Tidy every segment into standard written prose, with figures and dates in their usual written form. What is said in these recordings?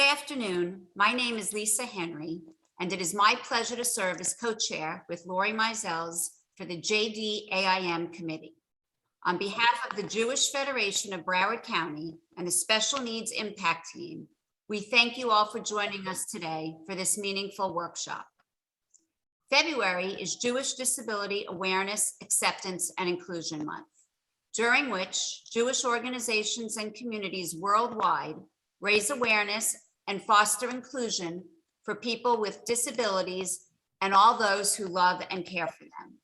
afternoon. My name is Lisa Henry, and it is my pleasure to serve as co-chair with Lori Mizels for the JDAIM committee. On behalf of the Jewish Federation of Broward County and the Special Needs Impact Team, we thank you all for joining us today for this meaningful workshop. February is Jewish Disability Awareness, Acceptance, and Inclusion Month, during which Jewish organizations and communities worldwide raise awareness and foster inclusion for people with disabilities and all those who love and care for them.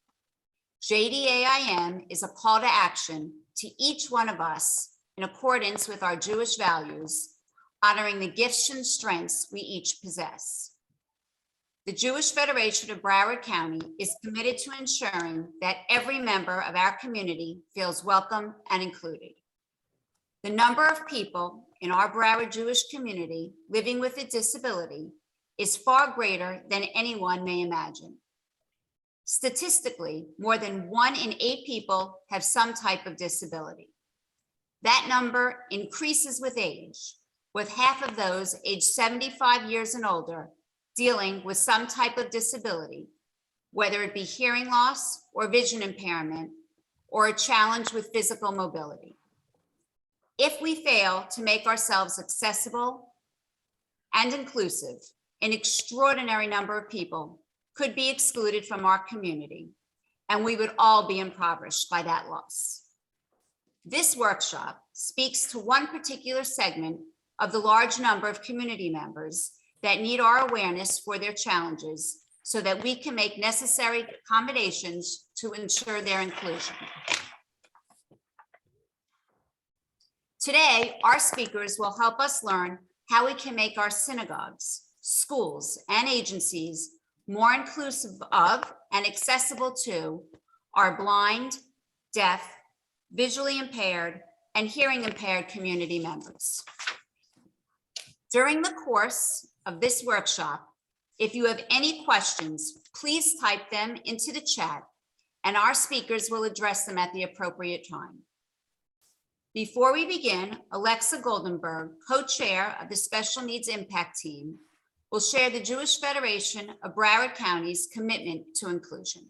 JDAIM is a call to action to each one of us in accordance with our Jewish values, honoring the gifts and strengths we each possess. The Jewish Federation of Broward County is committed to ensuring that every member of our community feels welcome and included. The number of people in our Broward Jewish community living with a disability is far greater than anyone may imagine. Statistically, more than 1 in 8 people have some type of disability. That number increases with age, with half of those aged 75 years and older dealing with some type of disability, whether it be hearing loss or vision impairment, or a challenge with physical mobility. If we fail to make ourselves accessible and inclusive, an extraordinary number of people could be excluded from our community, and we would all be impoverished by that loss. This workshop speaks to one particular segment of the large number of community members that need our awareness for their challenges so that we can make necessary accommodations to ensure their inclusion. Today, our speakers will help us learn how we can make our synagogues, schools, and agencies more inclusive of and accessible to our blind, deaf, visually impaired, and hearing impaired community members. During the course of this workshop, if you have any questions, please type them into the chat and our speakers will address them at the appropriate time. Before we begin, Alexa Goldenberg, co-chair of the Special Needs Impact Team, will share the Jewish Federation of Broward County's commitment to inclusion.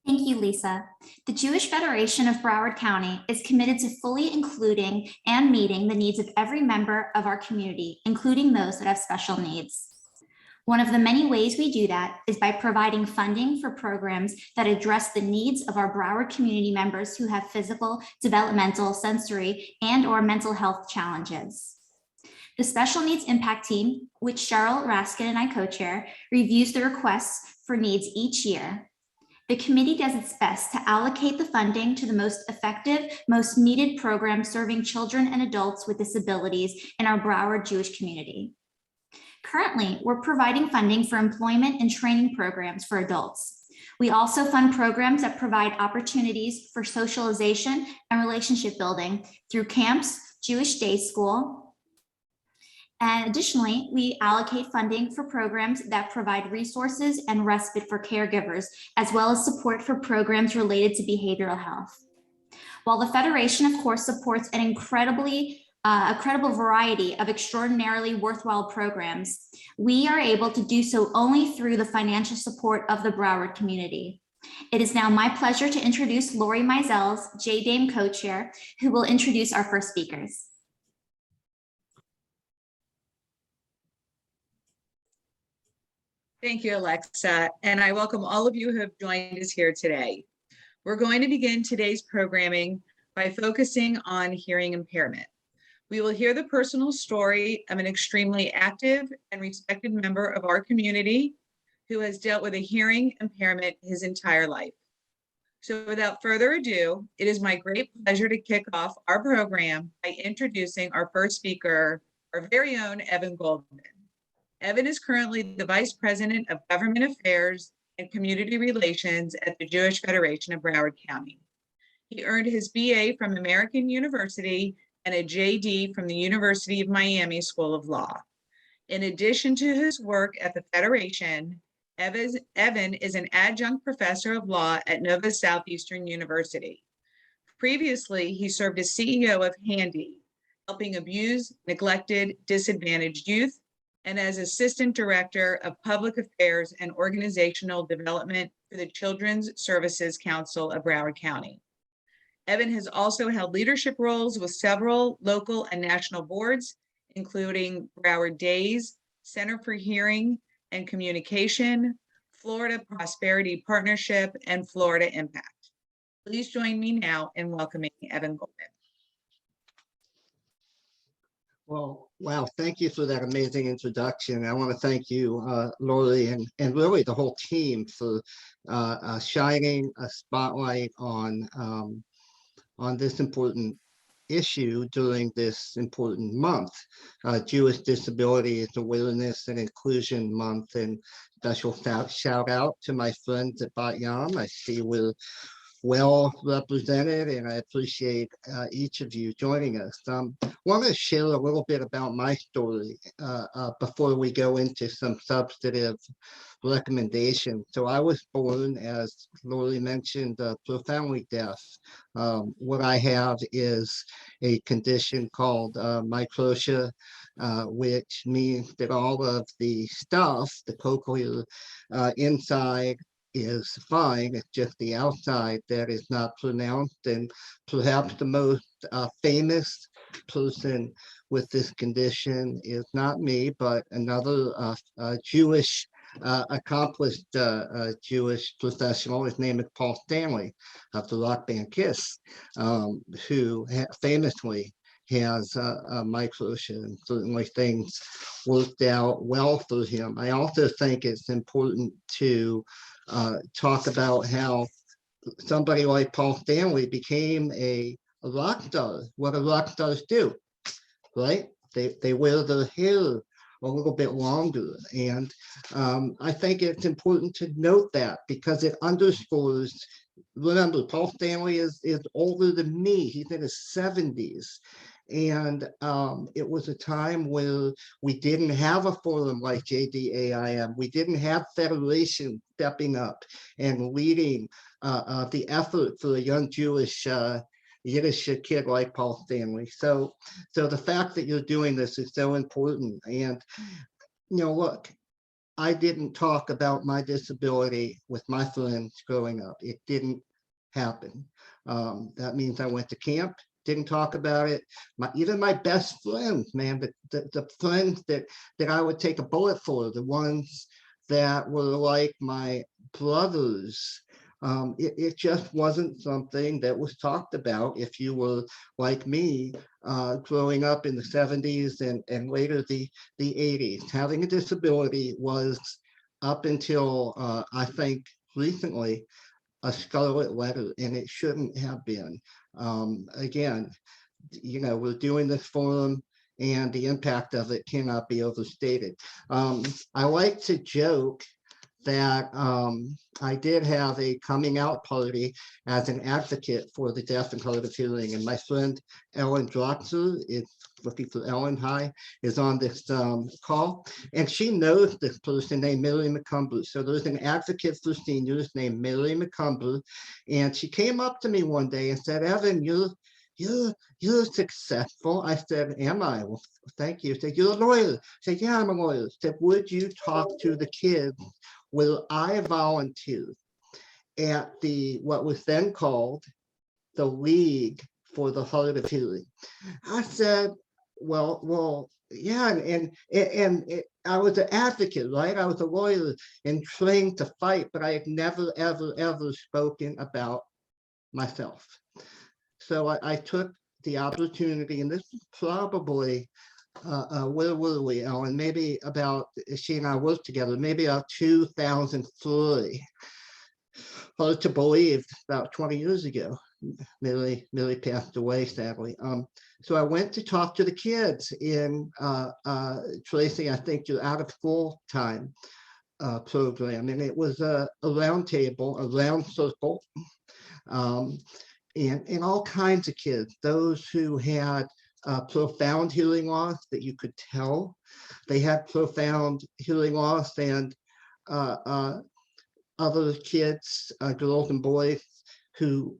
Thank you, Lisa. The Jewish Federation of Broward County is committed to fully including and meeting the needs of every member of our community, including those that have special needs. One of the many ways we do that is by providing funding for programs that address the needs of our Broward community members who have physical, developmental, sensory, and/or mental health challenges. The Special Needs Impact Team, which Cheryl Raskin and I co-chair, reviews the requests for needs each year. The committee does its best to allocate the funding to the most effective, most needed programs serving children and adults with disabilities in our Broward Jewish community. Currently, we're providing funding for employment and training programs for adults. We also fund programs that provide opportunities for socialization and relationship building through camps, Jewish day school. And additionally, we allocate funding for programs that provide resources and respite for caregivers, as well as support for programs related to behavioral health. While the Federation, of course, supports an incredible variety of extraordinarily worthwhile programs, we are able to do so only through the financial support of the Broward community. It is now my pleasure to introduce Lori Mizels, JDAIM co-chair, who will introduce our first speakers. Thank you, Alexa, and I welcome all of you who have joined us here today. We're going to begin today's programming by focusing on hearing impairment. We will hear the personal story of an extremely active and respected member of our community who has dealt with a hearing impairment his entire life. So without further ado, it is my great pleasure to kick off our program by introducing our first speaker, our very own Evan Goldman. Evan is currently the Vice President of Government Affairs and Community Relations at the Jewish Federation of Broward County. He earned his BA from American University and a JD from the University of Miami School of Law. In addition to his work at the Federation, Evan is an adjunct professor of law at Nova Southeastern University. Previously, he served as CEO of Handy, helping abused, neglected, disadvantaged youth, and as Assistant Director of Public Affairs and Organizational Development for the Children's Services Council of Broward County. Evan has also held leadership roles with several local and national boards, including Broward Days, Center for Hearing and Communication, Florida Prosperity Partnership, and Florida Impact. Please join me now in welcoming Evan Goldman. Well, wow, thank you for that amazing introduction. I want to thank you, Lori, and really the whole team for shining a spotlight on this important issue during this important month, Jewish Disabilities Awareness and Inclusion Month. And special shout out to my friends at Bat Yam. I see we're well represented, and I appreciate each of you joining us. Want to share a little bit about my story before we go into some substantive recommendations. So I was born, as Lori mentioned, profoundly deaf. What I have is a condition called microtia, which means that all of the stuff, the cochlear inside, is fine. It's just the outside that is not pronounced. And perhaps the most famous person with this condition is not me, but another Jewish, accomplished Jewish professional. His name is Paul Stanley of the rock band Kiss, who famously has a microtia, and certainly things worked out well for him. I also think it's important to talk about how somebody like Paul Stanley became a rock star. What do rock stars do, right? They wear their hair a little bit longer. And I think it's important to note that because it underscores, remember, Paul Stanley is older than me. He's in his 70s. And it was a time where we didn't have a forum like JDAIM. We didn't have Federation stepping up and leading the effort for a young Jewish Yiddish kid like Paul Stanley. So the fact that you're doing this is so important. And, you know, look, I didn't talk about my disability with my friends growing up. It didn't happen. That means I went to camp, didn't talk about it. Even my best friends, man, the friends that I would take a bullet for, the ones that were like my brothers, it just wasn't something that was talked about if you were like me, growing up in the 70s and later the 80s. Having a disability was, up until I think recently, a scarlet letter, and it shouldn't have been. Again, you know, we're doing this forum, and the impact of it cannot be overstated. I like to joke that I did have a coming out party as an advocate for the deaf and hard of hearing, and my friend Ellen Dratzer, is looking for Ellen, hi, is on this call, and she knows this person named Mirin Zeldin. So there's an advocate for seniors named Mirin Zeldin, and she came up to me one day and said, "Evan, you're successful." I said, "Am I?" "Well, thank you." She said, "You're a lawyer." I said, "Yeah, I'm a lawyer." She said, "Would you talk to the kids?" Well, I volunteered at what was then called the League for the Hard of Hearing. I said, well, yeah, and I was an advocate, right? I was a lawyer and trained to fight, but I had never, ever spoken about myself. So I took the opportunity, and this is probably, where were we, Ellen? Maybe about, she and I worked together, maybe about 2003. Hard to believe, about 20 years ago. Millie passed away, sadly. So I went to talk to the kids in Tracy, I think you're out of school time program. And it was a round table, a round circle, and all kinds of kids, those who had profound hearing loss that you could tell they had profound hearing loss, and other kids, girls and boys who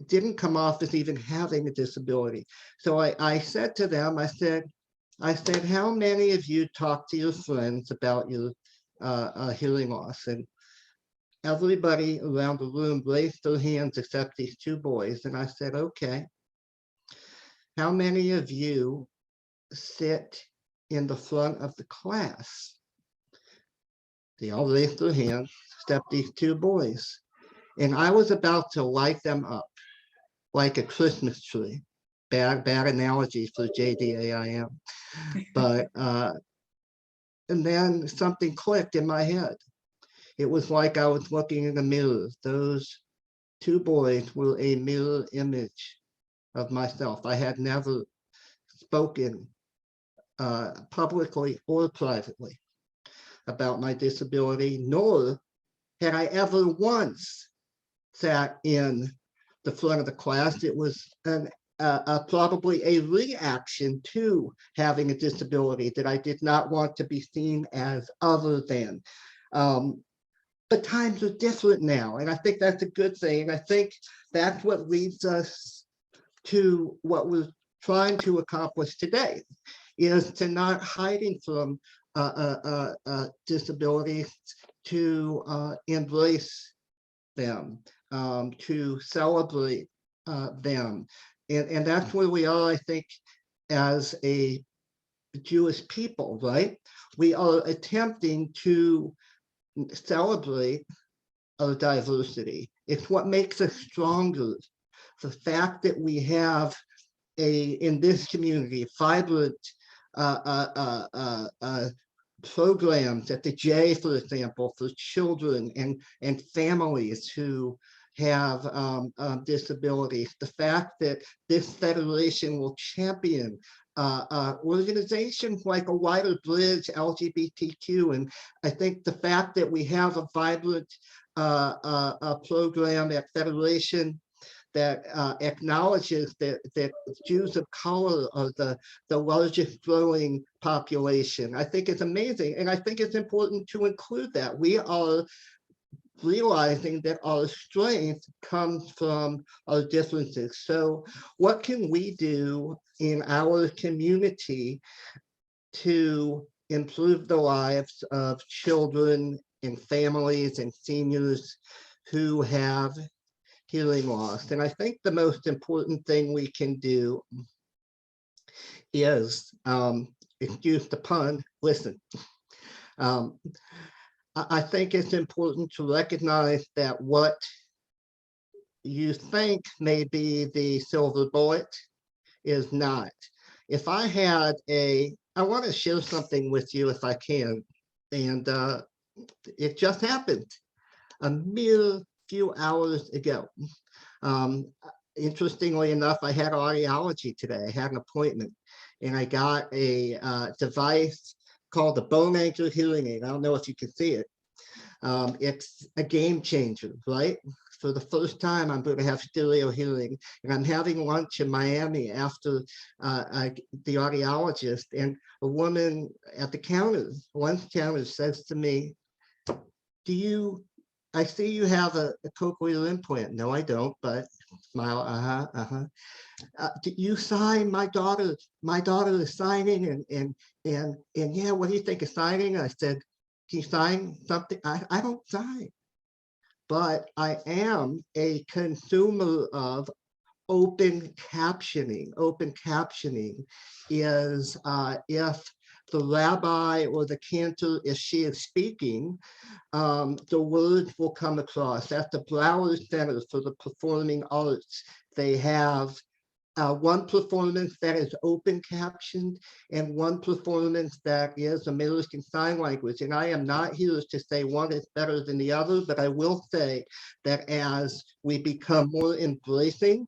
didn't come off as even having a disability. So I said to them, I said, how many of you talk to your friends about your hearing loss? And everybody around the room raised their hands except these two boys. And I said, okay, how many of you sit in the front of the class? They all raised their hands except these two boys. And I was about to light them up like a Christmas tree. Bad analogy for JDAIM. But, and then something clicked in my head. It was like I was looking in a mirror. Those two boys were a mirror image of myself. I had never spoken publicly or privately about my disability, nor had I ever once sat in the front of the class. It was probably a reaction to having a disability that I did not want to be seen as other than. But times are different now, and I think that's a good thing. I think that's what leads us to what we're trying to accomplish today, is to not hiding from disabilities, to embrace them, to celebrate them. And that's where we are, I think, as a Jewish people, right? We are attempting to celebrate our diversity. It's what makes us stronger. The fact that we have in this community, vibrant programs at the J, for example, for children and families who have disabilities. The fact that this federation will champion organizations like a Wider Bridge, LGBTQ, and I think the fact that we have a vibrant program at Federation that acknowledges that Jews of color are the largest growing population, I think it's amazing. And I think it's important to include that. We are realizing that our strength comes from our differences. So what can we do in our community to improve the lives of children and families and seniors who have hearing loss? And I think the most important thing we can do is, excuse the pun, listen. I think it's important to recognize that what you think may be the silver bullet is not. If I had I want to share something with you if I can, and it just happened a mere few hours ago. Interestingly enough, I had audiology today. I had an appointment, and I got a device called the bone anchor hearing aid. I don't know if you can see it. It's a game changer, right? For the first time, I'm going to have stereo hearing, and I'm having lunch in Miami after the audiologist, and a woman at the counter, one counter, says to me, I see you have a cochlear implant. No, I don't, but smile, you sign, my daughter is signing, and yeah, what do you think of signing? I said, can you sign something? I don't sign, but I am a consumer of open captioning. Open captioning is if the rabbi or the cantor, if she is speaking, the words will come across. At the Broward Center for the Performing Arts, they have one performance that is open captioned and one performance that is American Sign Language. And I am not here to say one is better than the other, but I will say that as we become more embracing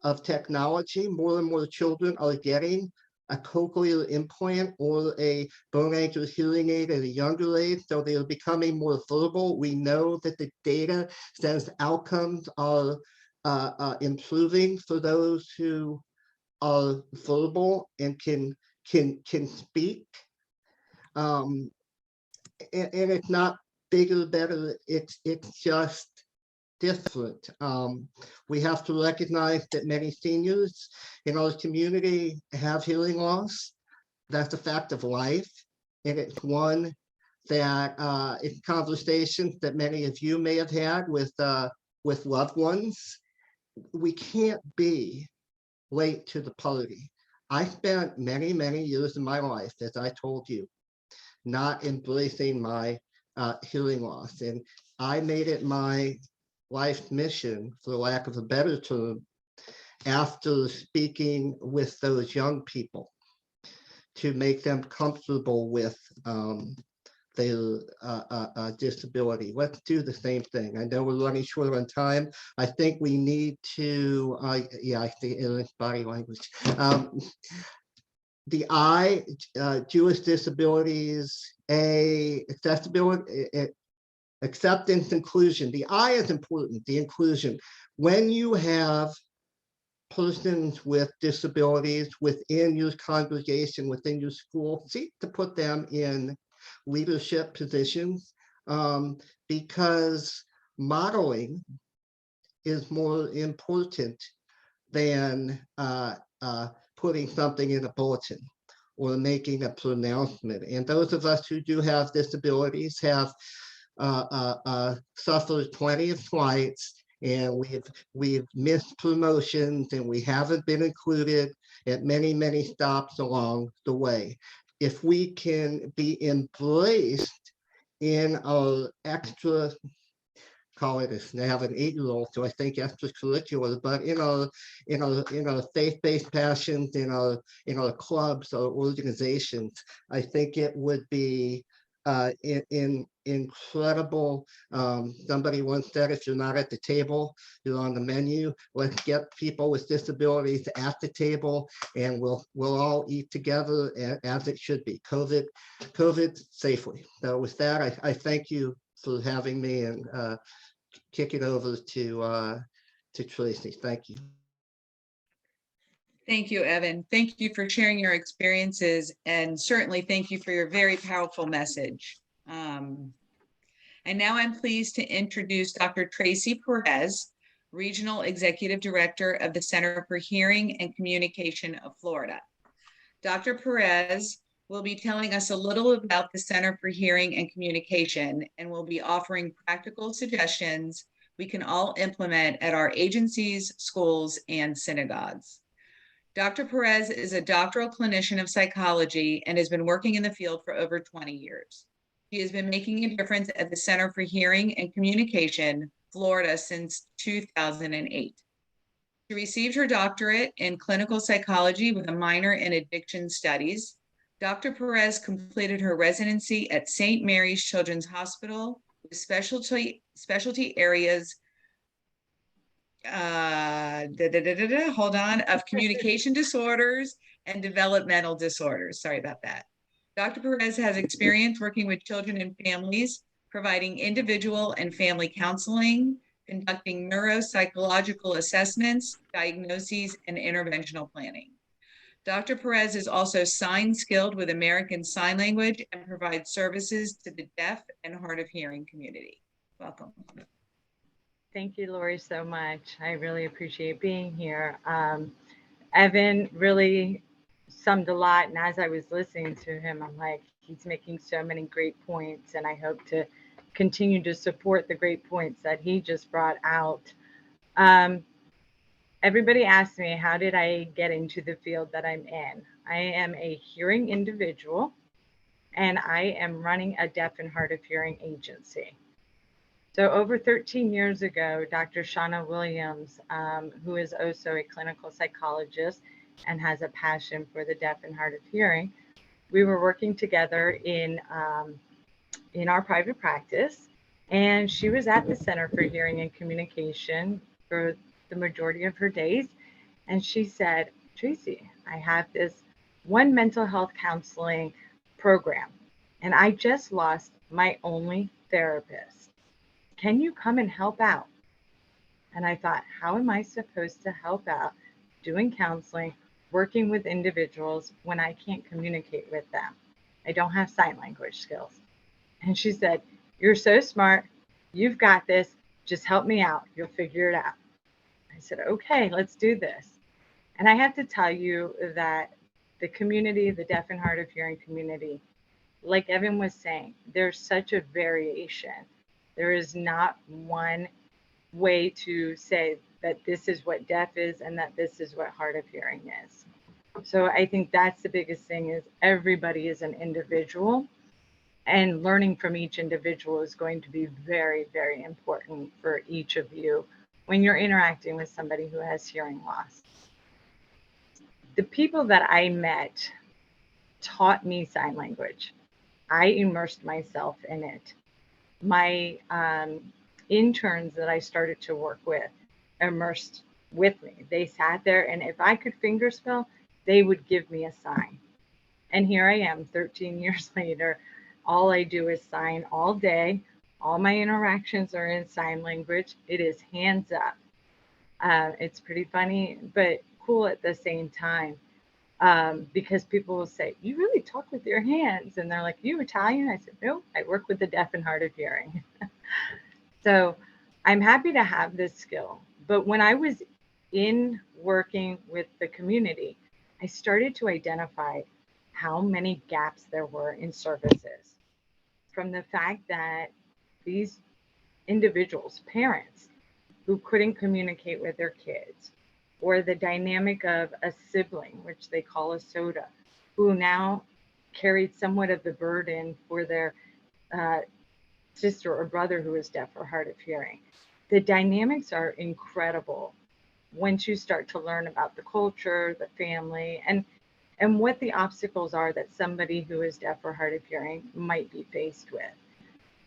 of technology, more and more children are getting a cochlear implant or a bone anchor hearing aid at a younger age, so they are becoming more verbal. We know that the data says outcomes are improving for those who are verbal and can speak. And it's not bigger, better. It's just different. We have to recognize that many seniors in our community have hearing loss. That's a fact of life. And it's one that in conversations that many of you may have had with loved ones, we can't be late to the party. I spent many, many years in my life, as I told you, not embracing my hearing loss. And I made it my life's mission, for lack of a better term, after speaking with those young people to make them comfortable with their disability. Let's do the same thing. I know we're running short on time. I think we need to, yeah, I think it's body language. The I, Jewish disabilities, accessibility, acceptance, inclusion. The I is important, the inclusion. When you have persons with disabilities within your congregation, within your school, seek to put them in leadership positions, because modeling is more important than putting something in a bulletin or making a pronouncement. And those of us who do have disabilities have suffered plenty of slights, and we've missed promotions, and we haven't been included at many, many stops along the way. If we can be embraced in our extra, call it this, I have an 8-year-old, so I think extracurricular, but in our faith-based passions, in our clubs, our organizations, I think it would be incredible. Somebody once said, if you're not at the table, you're on the menu. Let's get people with disabilities at the table, and we'll all eat together as it should be. COVID safely. So with that, I thank you for having me, and kick it over to Tracy. Thank you. Thank you, Evan. Thank you for sharing your experiences, and certainly thank you for your very powerful message. And now I'm pleased to introduce Dr. Tracy Perez, Regional Executive Director of the Center for Hearing and Communication of Florida. Dr. Perez will be telling us a little about the Center for Hearing and Communication, and will be offering practical suggestions we can all implement at our agencies, schools, and synagogues. Dr. Perez is a doctoral clinician of psychology and has been working in the field for over 20 years. She has been making a difference at the Center for Hearing and Communication, Florida, since 2008. She received her doctorate in clinical psychology with a minor in addiction studies. Dr. Perez completed her residency at St. Mary's Children's Hospital with specialty areas of communication disorders and developmental disorders. Sorry about that. Dr. Perez has experience working with children and families, providing individual and family counseling, conducting neuropsychological assessments, diagnoses, and interventional planning. Dr. Perez is also sign skilled with American Sign Language and provides services to the deaf and hard of hearing community. Welcome. Thank you, Lori, so much. I really appreciate being here. Evan really summed a lot, and as I was listening to him, I'm like, he's making so many great points, and I hope to continue to support the great points that he just brought out. Everybody asked me, how did I get into the field that I'm in? I am a hearing individual, and I am running a deaf and hard of hearing agency. So over 13 years ago, Dr. Shauna Williams, who is also a clinical psychologist and has a passion for the deaf and hard of hearing, we were working together in our private practice, and she was at the Center for Hearing and Communication for the majority of her days. And she said, Tracy, I have this one mental health counseling program, and I just lost my only therapist. Can you come and help out? And I thought, how am I supposed to help out doing counseling, working with individuals when I can't communicate with them? I don't have sign language skills. And she said, you're so smart. You've got this. Just help me out. You'll figure it out. I said, okay, let's do this. And I have to tell you that the community, the deaf and hard of hearing community, like Evan was saying, there's such a variation. There is not one way to say that this is what deaf is and that this is what hard of hearing is. So I think that's the biggest thing, is everybody is an individual, and learning from each individual is going to be very, very important for each of you when you're interacting with somebody who has hearing loss. The people that I met taught me sign language. I immersed myself in it. My interns that I started to work with immersed with me. They sat there, and if I could fingerspell, they would give me a sign. And here I am 13 years later. All I do is sign all day. All my interactions are in sign language. It is hands up. It's pretty funny, but cool at the same time. Because people will say, you really talk with your hands. And they're like, you Italian? I said, no, I work with the deaf and hard of hearing. So I'm happy to have this skill. But when I was in working with the community, I started to identify how many gaps there were in services. From the fact that these individuals, parents who couldn't communicate with their kids, or the dynamic of a sibling, which they call a soda, who now carried somewhat of the burden for their sister or brother who is deaf or hard of hearing. The dynamics are incredible once you start to learn about the culture, the family, and what the obstacles are that somebody who is deaf or hard of hearing might be faced with.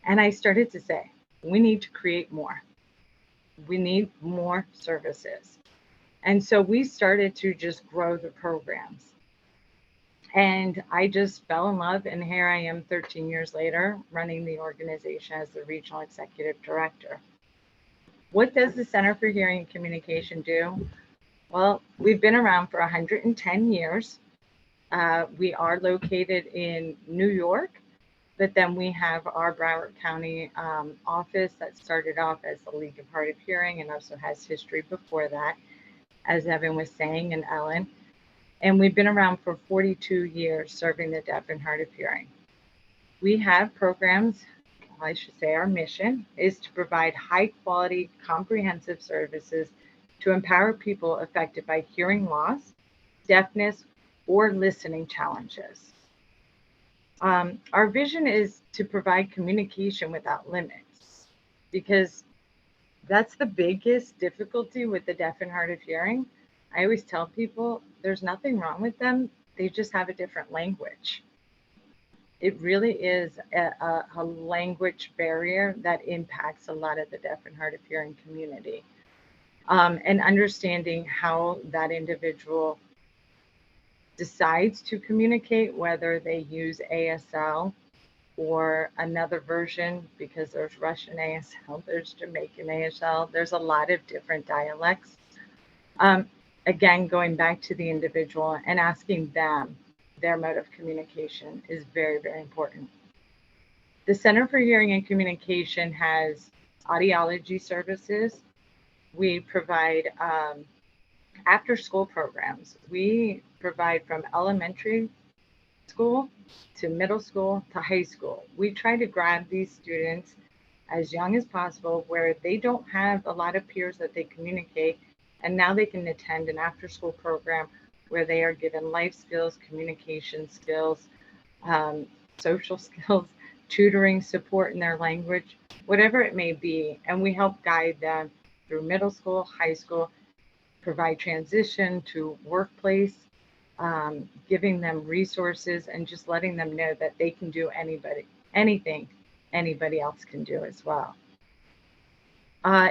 And I started to say, we need to create more. We need more services. And so we started to just grow the programs. And I just fell in love. And here I am 13 years later, running the organization as the regional executive director. What does the Center for Hearing and Communication do? Well, we've been around for 110 years. We are located in New York, but then we have our Broward County office that started off as the League of Hard of Hearing and also has history before that, as Evan was saying, and Ellen. And we've been around for 42 years serving the deaf and hard of hearing. We have programs, I should say our mission is to provide high quality, comprehensive services to empower people affected by hearing loss, deafness, or listening challenges. Our vision is to provide communication without limits, because that's the biggest difficulty with the deaf and hard of hearing. I always tell people there's nothing wrong with them. They just have a different language. It really is a language barrier that impacts a lot of the deaf and hard of hearing community. And understanding how that individual decides to communicate, whether they use ASL or another version, because there's Russian ASL, there's Jamaican ASL, there's a lot of different dialects. Again, going back to the individual and asking them their mode of communication is very, very important. The Center for Hearing and Communication has audiology services. We provide after school programs. We provide from elementary school to middle school to high school. We try to grab these students as young as possible where they don't have a lot of peers that they communicate, and now they can attend an after school program where they are given life skills, communication skills, social skills, tutoring, support in their language, whatever it may be. And we help guide them through middle school, high school, provide transition to workplace, giving them resources and just letting them know that they can do anything anybody else can do as well.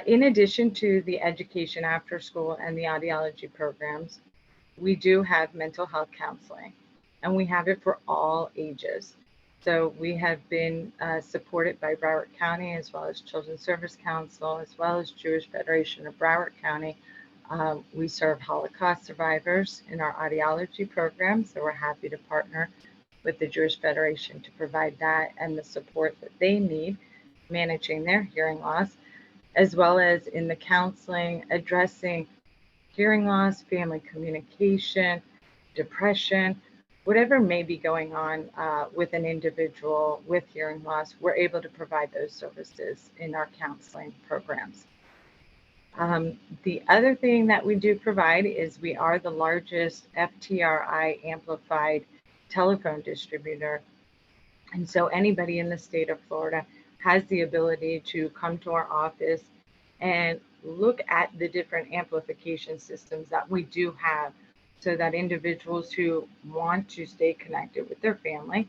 In addition to the education after school and the audiology programs, we do have mental health counseling, and we have it for all ages. So we have been supported by Broward County, as well as Children's Service Council, as well as Jewish Federation of Broward County. We serve Holocaust survivors in our audiology program, so we're happy to partner with the Jewish Federation to provide that and the support that they need managing their hearing loss. as well as in the counseling, addressing hearing loss, family communication, depression, whatever may be going on with an individual with hearing loss, we're able to provide those services in our counseling programs. The other thing that we do provide is we are the largest FTRI amplified telephone distributor. And so anybody in the state of Florida has the ability to come to our office and look at the different amplification systems that we do have, so that individuals who want to stay connected with their family,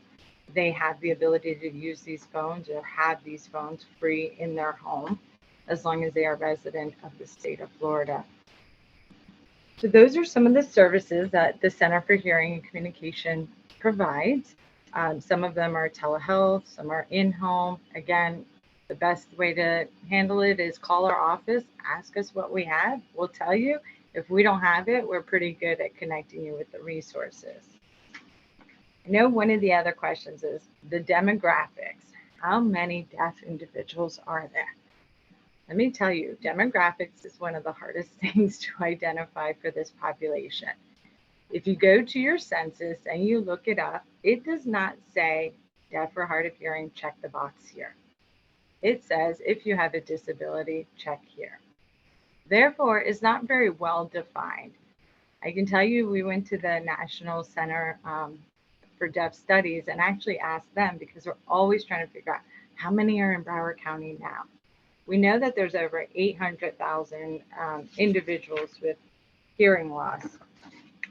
they have the ability to use these phones or have these phones free in their home, as long as they are resident of the state of Florida. So those are some of the services that the Center for Hearing and Communication provides. Some of them are telehealth, some are in-home. Again, the best way to handle it is call our office, ask us what we have. We'll tell you. If we don't have it, we're pretty good at connecting you with the resources. I know one of the other questions is the demographics. How many deaf individuals are there? Let me tell you, demographics is one of the hardest things to identify for this population. If you go to your census and you look it up, it does not say deaf or hard of hearing, check the box here. It says if you have a disability, check here. Therefore, it's not very well defined. I can tell you we went to the National Center for Deaf Studies and actually asked them, because we're always trying to figure out how many are in Broward County now. We know that there's over 800,000 individuals with hearing loss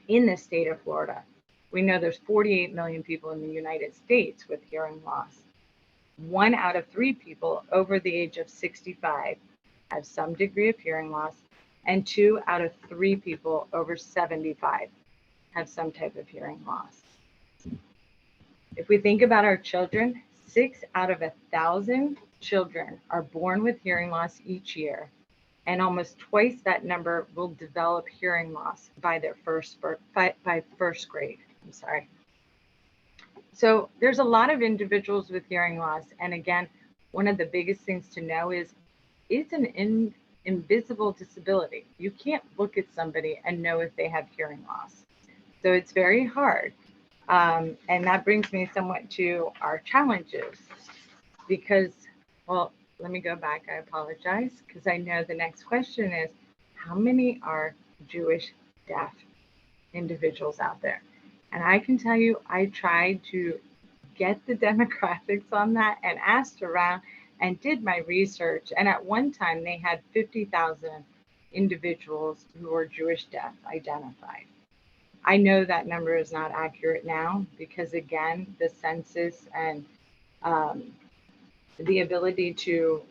in the state of Florida. We know there's 48 million people in the United States with hearing loss. 1 out of 3 people over the age of 65 have some degree of hearing loss, and 2 out of 3 people over 75 have some type of hearing loss. If we think about our children, 6 out of 1,000 children are born with hearing loss each year, and almost twice that number will develop hearing loss by their first grade. I'm sorry. So there's a lot of individuals with hearing loss, and again, one of the biggest things to know is it's an invisible disability. You can't look at somebody and know if they have hearing loss. So it's very hard. And that brings me somewhat to our challenges, because, well, let me go back. I apologize, because I know the next question is, how many are Jewish deaf individuals out there? And I can tell you, I tried to get the demographics on that and asked around and did my research. And at one time, they had 50,000 individuals who were Jewish deaf identified. I know that number is not accurate now because, again, the census and the ability to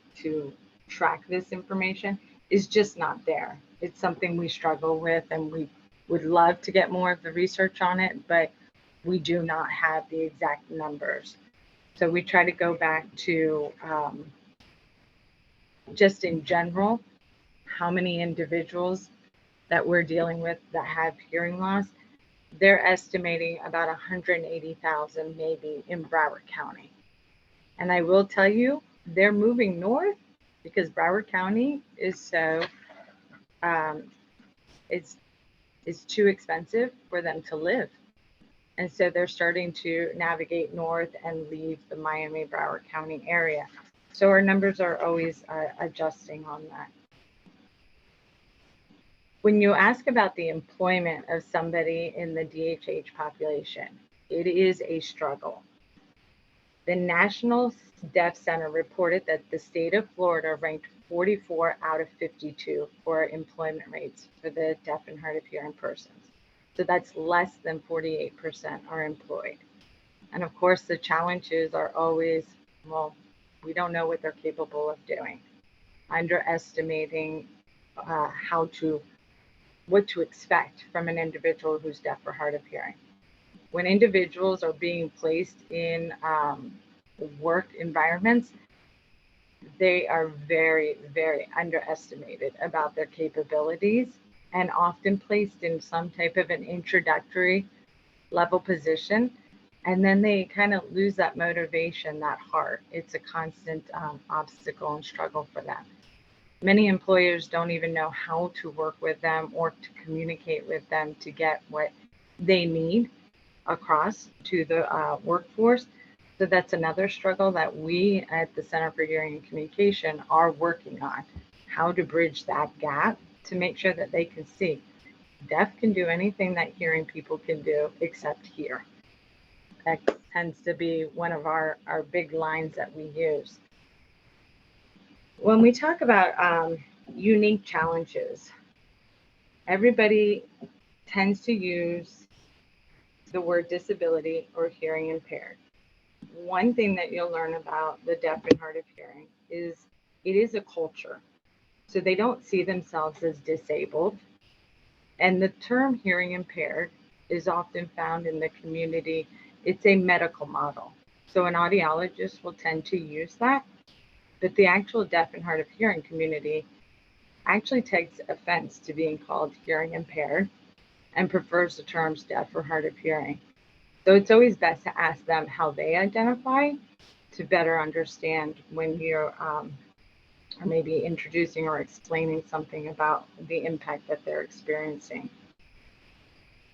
track this information is just not there. It's something we struggle with, and we would love to get more of the research on it, but we do not have the exact numbers. So we try to go back to just in general, how many individuals that we're dealing with that have hearing loss. They're estimating about 180,000 maybe in Broward County. And I will tell you, they're moving north because Broward County is so, it's too expensive for them to live. And so they're starting to navigate north and leave the Miami-Broward County area. So our numbers are always adjusting on that. When you ask about the employment of somebody in the DHH population, it is a struggle. The National Deaf Center reported that the state of Florida ranked 44 out of 52 for employment rates for the deaf and hard of hearing persons. So that's less than 48% are employed. And of course, the challenges are always, well, we don't know what they're capable of doing. Underestimating what to expect from an individual who's deaf or hard of hearing. When individuals are being placed in work environments, they are very, very underestimated about their capabilities and often placed in some type of an introductory level position. And then they kind of lose that motivation, that heart. It's a constant obstacle and struggle for them. Many employers don't even know how to work with them or to communicate with them to get what they need across to the workforce. So that's another struggle that we at the Center for Hearing and Communication are working on, how to bridge that gap to make sure that they can see. Deaf can do anything that hearing people can do except hear. That tends to be one of our big lines that we use. When we talk about unique challenges, everybody tends to use the word disability or hearing impaired. One thing that you'll learn about the deaf and hard of hearing is it is a culture. So they don't see themselves as disabled. And the term hearing impaired is often found in the community. It's a medical model. So an audiologist will tend to use that, but the actual deaf and hard of hearing community actually takes offense to being called hearing impaired and prefers the terms deaf or hard of hearing. So it's always best to ask them how they identify to better understand when you're or maybe introducing or explaining something about the impact that they're experiencing.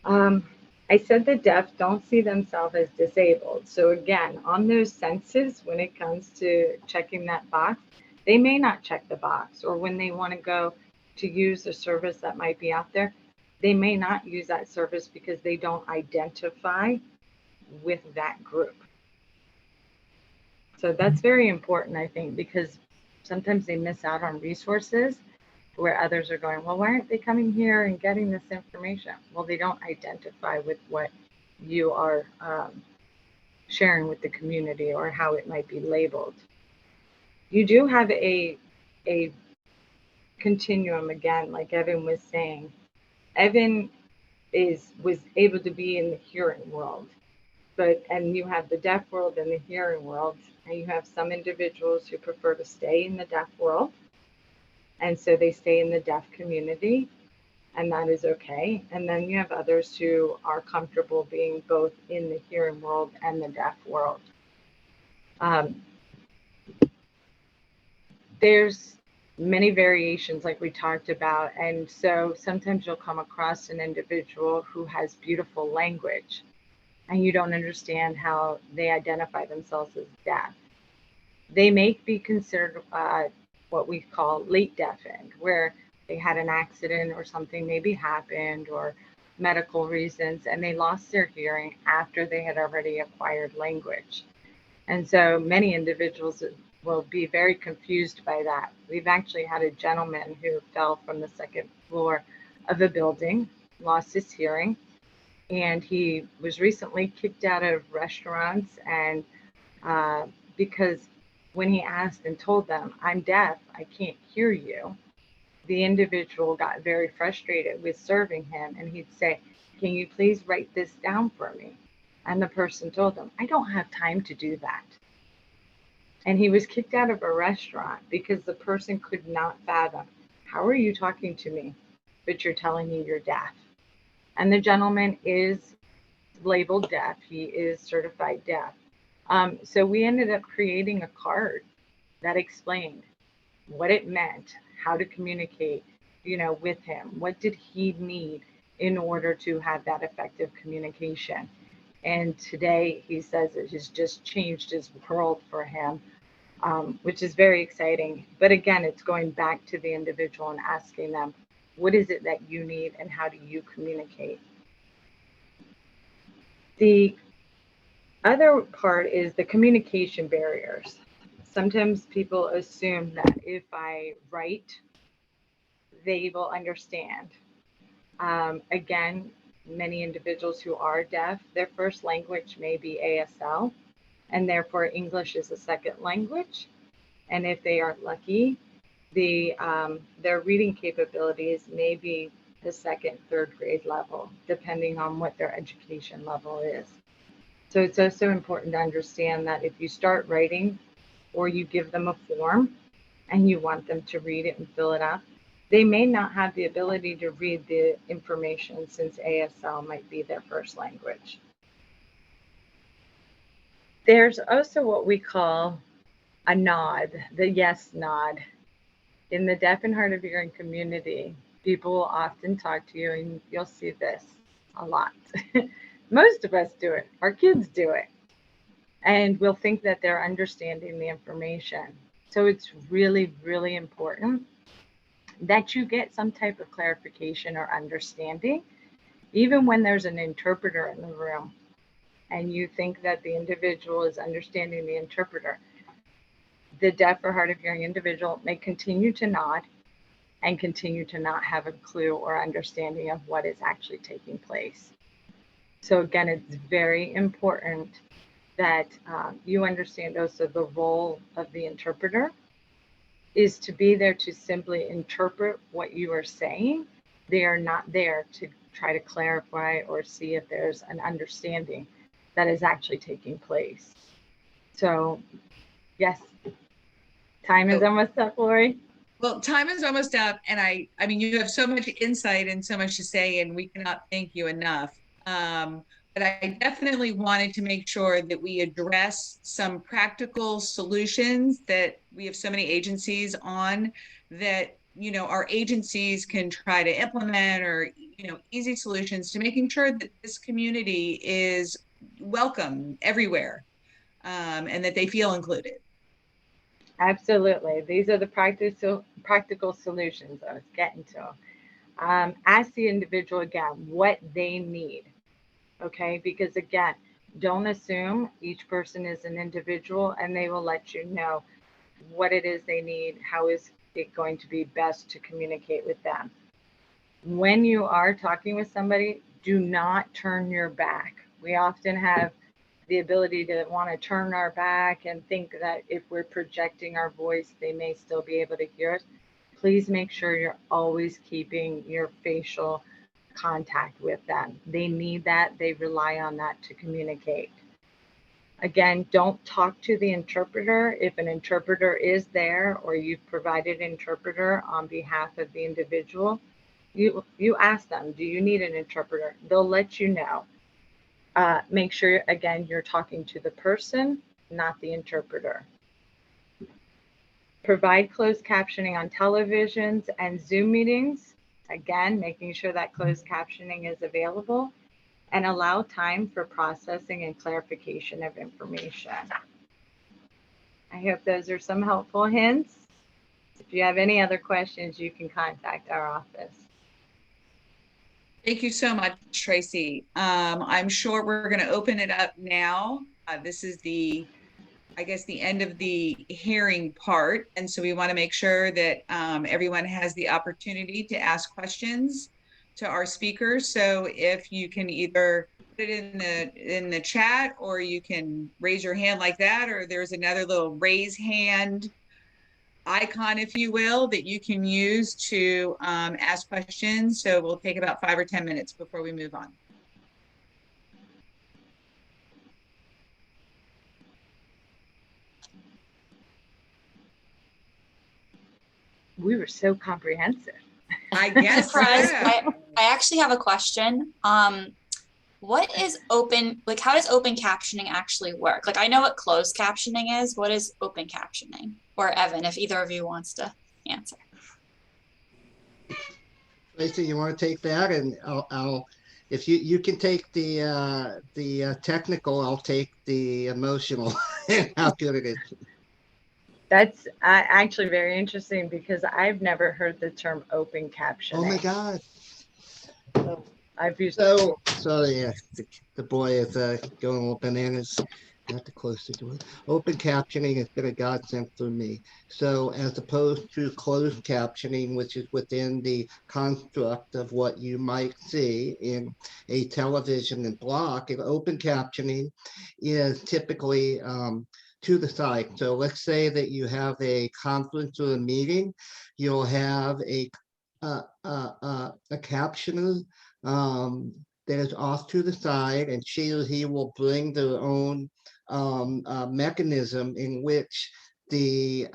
I said the deaf don't see themselves as disabled. So again, on those senses, when it comes to checking that box, they may not check the box, or when they want to go to use a service that might be out there, they may not use that service because they don't identify with that group. So that's very important, I think, because sometimes they miss out on resources where others are going, well, why aren't they coming here and getting this information? Well, they don't identify with what you are sharing with the community or how it might be labeled. You do have a continuum, again, like Evan was saying. Evan was able to be in the hearing world, and you have the deaf world and the hearing world, and you have some individuals who prefer to stay in the deaf world, and so they stay in the deaf community, and that is okay. And then you have others who are comfortable being both in the hearing world and the deaf world. There's many variations like we talked about, and so sometimes you'll come across an individual who has beautiful language and you don't understand how they identify themselves as deaf. They may be considered what we call late deafened, where they had an accident or something maybe happened or medical reasons, and they lost their hearing after they had already acquired language. And so many individuals will be very confused by that. We've actually had a gentleman who fell from the second floor of a building, lost his hearing, and he was recently kicked out of restaurants. And because when he asked and told them, I'm deaf, I can't hear you, the individual got very frustrated with serving him, and he'd say, can you please write this down for me? And the person told him, I don't have time to do that. And he was kicked out of a restaurant because the person could not fathom, how are you talking to me, but you're telling me you're deaf? And the gentleman is labeled deaf. He is certified deaf. So we ended up creating a card that explained what it meant, how to communicate, with him. What did he need in order to have that effective communication? And today he says it has just changed his world for him, which is very exciting. But again, it's going back to the individual and asking them, what is it that you need and how do you communicate? The other part is the communication barriers. Sometimes people assume that if I write, they will understand. Again, many individuals who are deaf, their first language may be ASL, and therefore English is a second language. And if they aren't lucky, their reading capabilities may be the second, third grade level, depending on what their education level is. So it's also important to understand that if you start writing or you give them a form and you want them to read it and fill it out, they may not have the ability to read the information since ASL might be their first language. There's also what we call a nod, the yes nod. In the deaf and hard of hearing community, people will often talk to you, and you'll see this a lot. Most of us do it. Our kids do it. And we'll think that they're understanding the information. So it's really, really important that you get some type of clarification or understanding, even when there's an interpreter in the room and you think that the individual is understanding the interpreter. The deaf or hard of hearing individual may continue to nod and continue to not have a clue or understanding of what is actually taking place. So again, it's very important that you understand also the role of the interpreter is to be there to simply interpret what you are saying. They are not there to try to clarify or see if there's an understanding that is actually taking place. So yes, time is almost up, Lori. Well, time is almost up, and I mean, you have so much insight and so much to say, and we cannot thank you enough. But I definitely wanted to make sure that we address some practical solutions that we have so many agencies on that, you know, our agencies can try to implement, or, you know, easy solutions to making sure that this community is welcome everywhere, and that they feel included. Absolutely. These are the practical solutions I was getting to. Ask the individual again what they need. Okay, because again, don't assume each person is an individual, and they will let you know what it is they need, how is it going to be best to communicate with them. When you are talking with somebody, do not turn your back. We often have the ability to want to turn our back and think that if we're projecting our voice, they may still be able to hear us. Please make sure you're always keeping your facial contact with them. They need that. They rely on that to communicate. Again, don't talk to the interpreter. If an interpreter is there or you've provided an interpreter on behalf of the individual, you ask them, do you need an interpreter? They'll let you know. Make sure, again, you're talking to the person, not the interpreter. Provide closed captioning on televisions and Zoom meetings. Again, making sure that closed captioning is available, and allow time for processing and clarification of information. I hope those are some helpful hints. If you have any other questions, you can contact our office. Thank you so much, Tracy. I'm sure we're going to open it up now. This is I guess the end of the hearing part. And so we want to make sure that everyone has the opportunity to ask questions to our speakers. So if you can either put it in the chat, or you can raise your hand like that, or there's another little raise hand icon, if you will, that you can use to ask questions. So we'll take about 5 or 10 minutes before we move on. We were so comprehensive. I guess. Perez, Yeah. I actually have a question. What is open, like how does open captioning actually work? Like I know what closed captioning is. What is open captioning? Or Evan, if either of you wants to answer. Tracy, you want to take that, and I'll if you can take the technical, I'll take the emotional. How good it is. That's actually very interesting, because I've never heard the term open captioning. Oh my God. So I've used So yeah, the boy is going a little bananas. Not to close the door. Open captioning has been a godsend for me. So as opposed to closed captioning, which is within the construct of what you might see in a television and block, and open captioning is typically to the side. So let's say that you have a conference or a meeting, you'll have a captioner that is off to the side, and she or he will bring their own mechanism in which the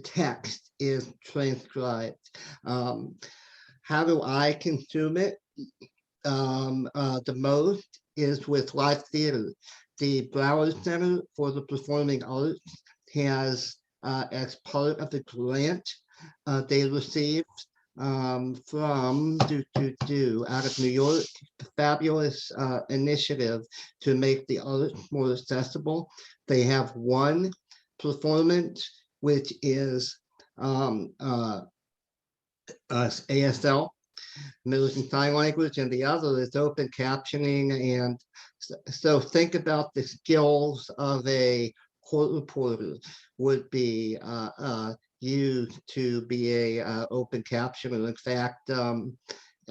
text is transcribed. How do I consume it? The most is with live theater. The Broward Center for the Performing Arts has as part of the grant they received from out of New York, the fabulous initiative to make the arts more accessible. They have one performance, which is ASL, Middle and Sign Language, and the other is open captioning. And so think about the skills of a court reporter would be used to be a open captioner. In fact,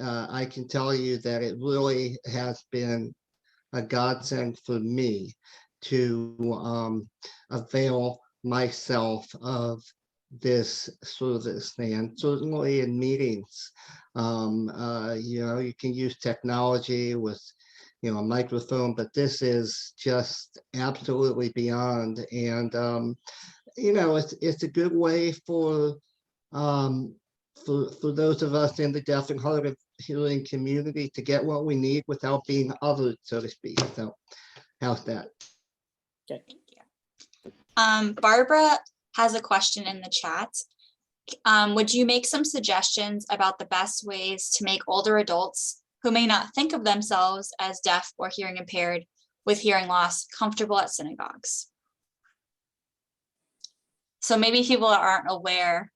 I can tell you that it really has been a godsend for me to avail myself of this service. And certainly in meetings, you can use technology with a microphone, but this is just absolutely beyond. And it's a good way for those of us in the deaf and hard of hearing community to get what we need without being othered, so to speak. So how's that? Thank you. Barbara has a question in the chat. Would you make some suggestions about the best ways to make older adults who may not think of themselves as deaf or hearing impaired with hearing loss comfortable at synagogues? So maybe people aren't aware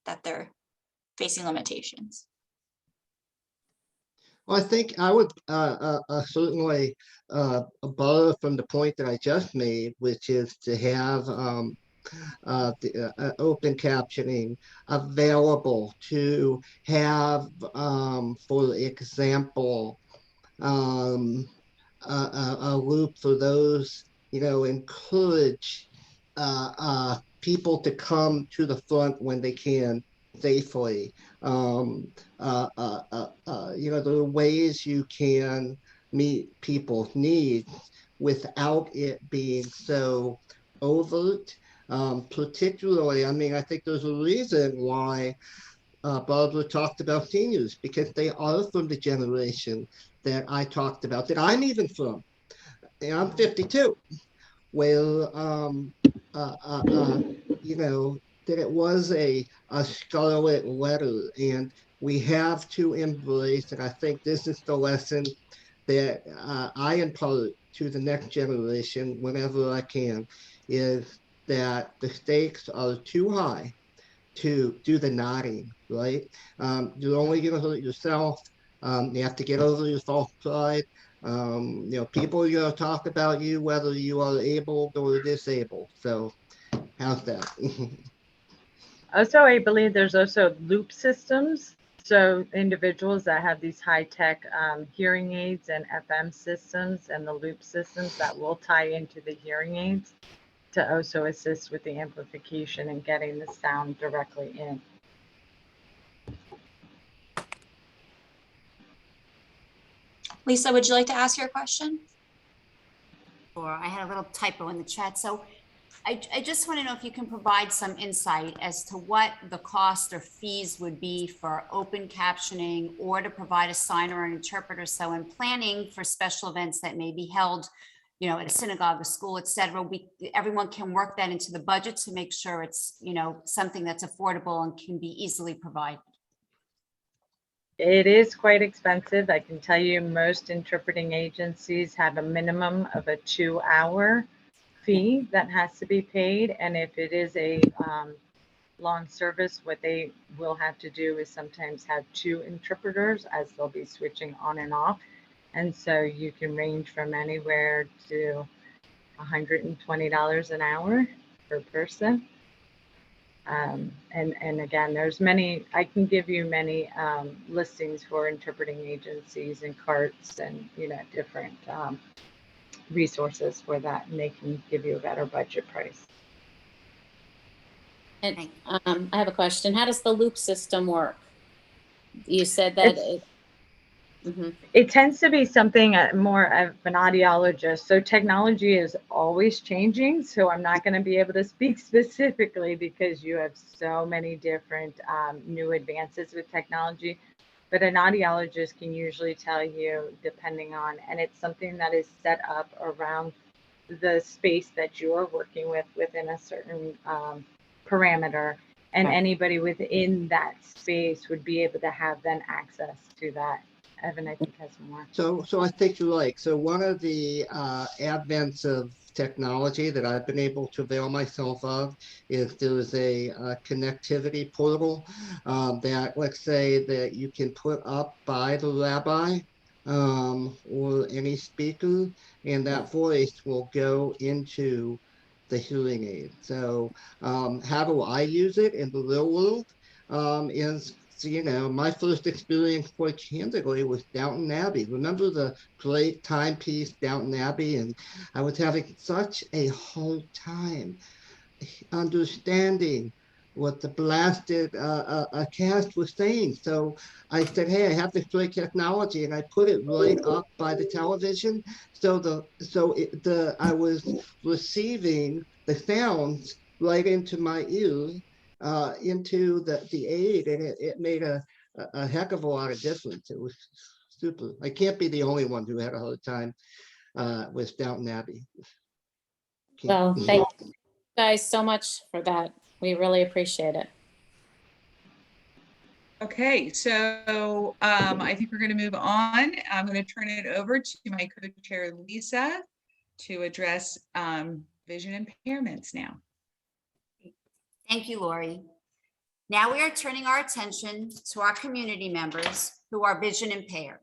that they're facing limitations. Well, I think I would certainly borrow from the point that I just made, which is to have the open captioning available, to have, for example, a loop for those, encourage people to come to the front when they can safely. There are ways you can meet people's needs without it being so overt. Particularly, I think there's a reason why Barbara talked about seniors, because they are from the generation that I talked about, that I'm even from. And I'm 52. Where that it was a scarlet letter, and we have to embrace, and I think this is the lesson that I impart to the next generation whenever I can, is that the stakes are too high to do the nodding, right? You're only going to hurt yourself. You have to get over your false pride. People are going to talk about you whether you are able or disabled. So how's that? Also, I believe there's also loop systems. So individuals that have these high-tech hearing aids and FM systems and the loop systems that will tie into the hearing aids to also assist with the amplification and getting the sound directly in. Lisa, would you like to ask your question? Or I had a little typo in the chat. So I just want to know if you can provide some insight as to what the cost or fees would be for open captioning or to provide a signer or an interpreter. So in planning for special events that may be held, at a synagogue, a school, et cetera, everyone can work that into the budget to make sure it's, something that's affordable and can be easily provided. It is quite expensive. I can tell you most interpreting agencies have a minimum of a 2-hour fee that has to be paid. And if it is a long service, what they will have to do is sometimes have 2 interpreters, as they'll be switching on and off. And so you can range from anywhere to $120 an hour per person. And again, there's many, I can give you many listings for interpreting agencies and carts and, different resources for that, and they can give you a better budget price. And I have a question. How does the loop system work? You said that It tends to be something more of an audiologist. So technology is always changing. So I'm not going to be able to speak specifically because you have so many different new advances with technology. But an audiologist can usually tell you, depending on, and it's something that is set up around the space that you are working with within a certain parameter, and anybody within that space would be able to have then access to that. Evan, I think, has more. So I think you're right. So one of the advents of technology that I've been able to avail myself of is there's a connectivity portal that, let's say, that you can put up by the rabbi or any speaker, and that voice will go into the hearing aid. So how do I use it in the real world? Is my first experience, quite candidly, was Downton Abbey. Remember the great timepiece Downton Abbey? And I was having such a hard time understanding what the blasted cast was saying. So I said, hey, I have this great technology, and I put it right up by the television. So I was receiving the sounds right into my ears, into the aid, and it made a heck of a lot of difference. It was super. I can't be the only one who had a hard time with Downton Abbey. Well, thank you guys so much for that. We really appreciate it. Okay, so I think we're going to move on. I'm going to turn it over to my co-chair, Lisa, to address vision impairments now. Thank you, Lori. Now we are turning our attention to our community members who are vision impaired.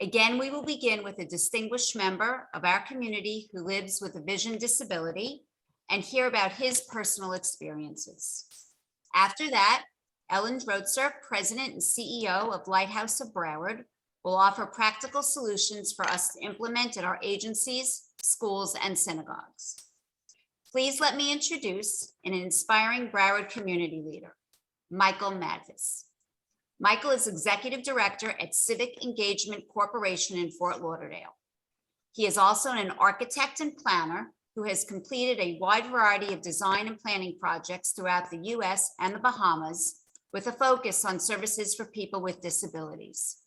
Again, we will begin with a distinguished member of our community who lives with a vision disability and hear about his personal experiences. After that, Ellen Dratzer, President and CEO of Lighthouse of Broward, will offer practical solutions for us to implement at our agencies, schools, and synagogues. Please let me introduce an inspiring Broward community leader, Michael Matthes. Michael is Executive Director at Civic Engagement Corporation in Fort Lauderdale. He is also an architect and planner who has completed a wide variety of design and planning projects throughout the US and the Bahamas, with a focus on services for people with disabilities.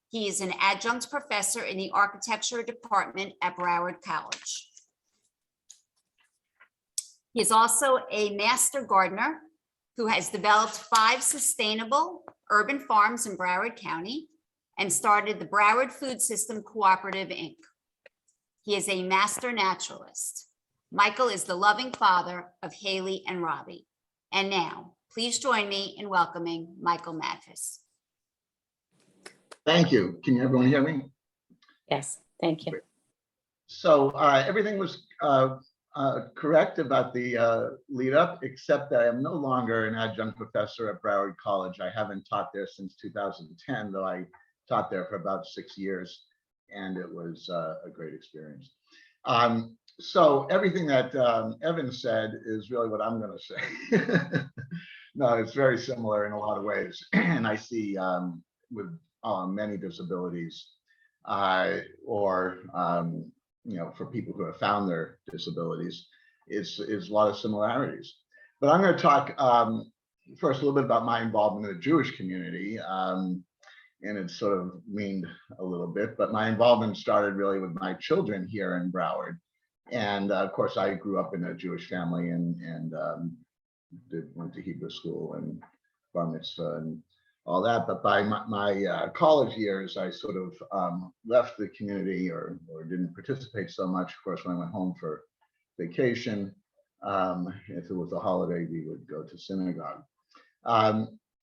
He is an adjunct professor in the architecture department at Broward College. He is also a master gardener who has developed 5 sustainable urban farms in Broward County and started the Broward Food System Cooperative, Inc. He is a master naturalist. Michael is the loving father of Haley and Robbie. And now, please join me in welcoming Michael Matthes. Thank you. Can everyone hear me? Yes, thank you. So everything was correct about the lead up, except that I am no longer an adjunct professor at Broward College. I haven't taught there since 2010, though I taught there for about 6 years, and it was a great experience. So everything that Evan said is really what I'm going to say. No, it's very similar in a lot of ways. And I see with many disabilities or for people who have found their disabilities, is a lot of similarities. But I'm going to talk first a little bit about my involvement in the Jewish community. And it's sort of leaned a little bit, but my involvement started really with my children here in Broward. And of course, I grew up in a Jewish family and went to Hebrew school and bar mitzvah and all that. But by my college years, I sort of left the community or didn't participate so much. Of course, when I went home for vacation, if it was a holiday, we would go to synagogue.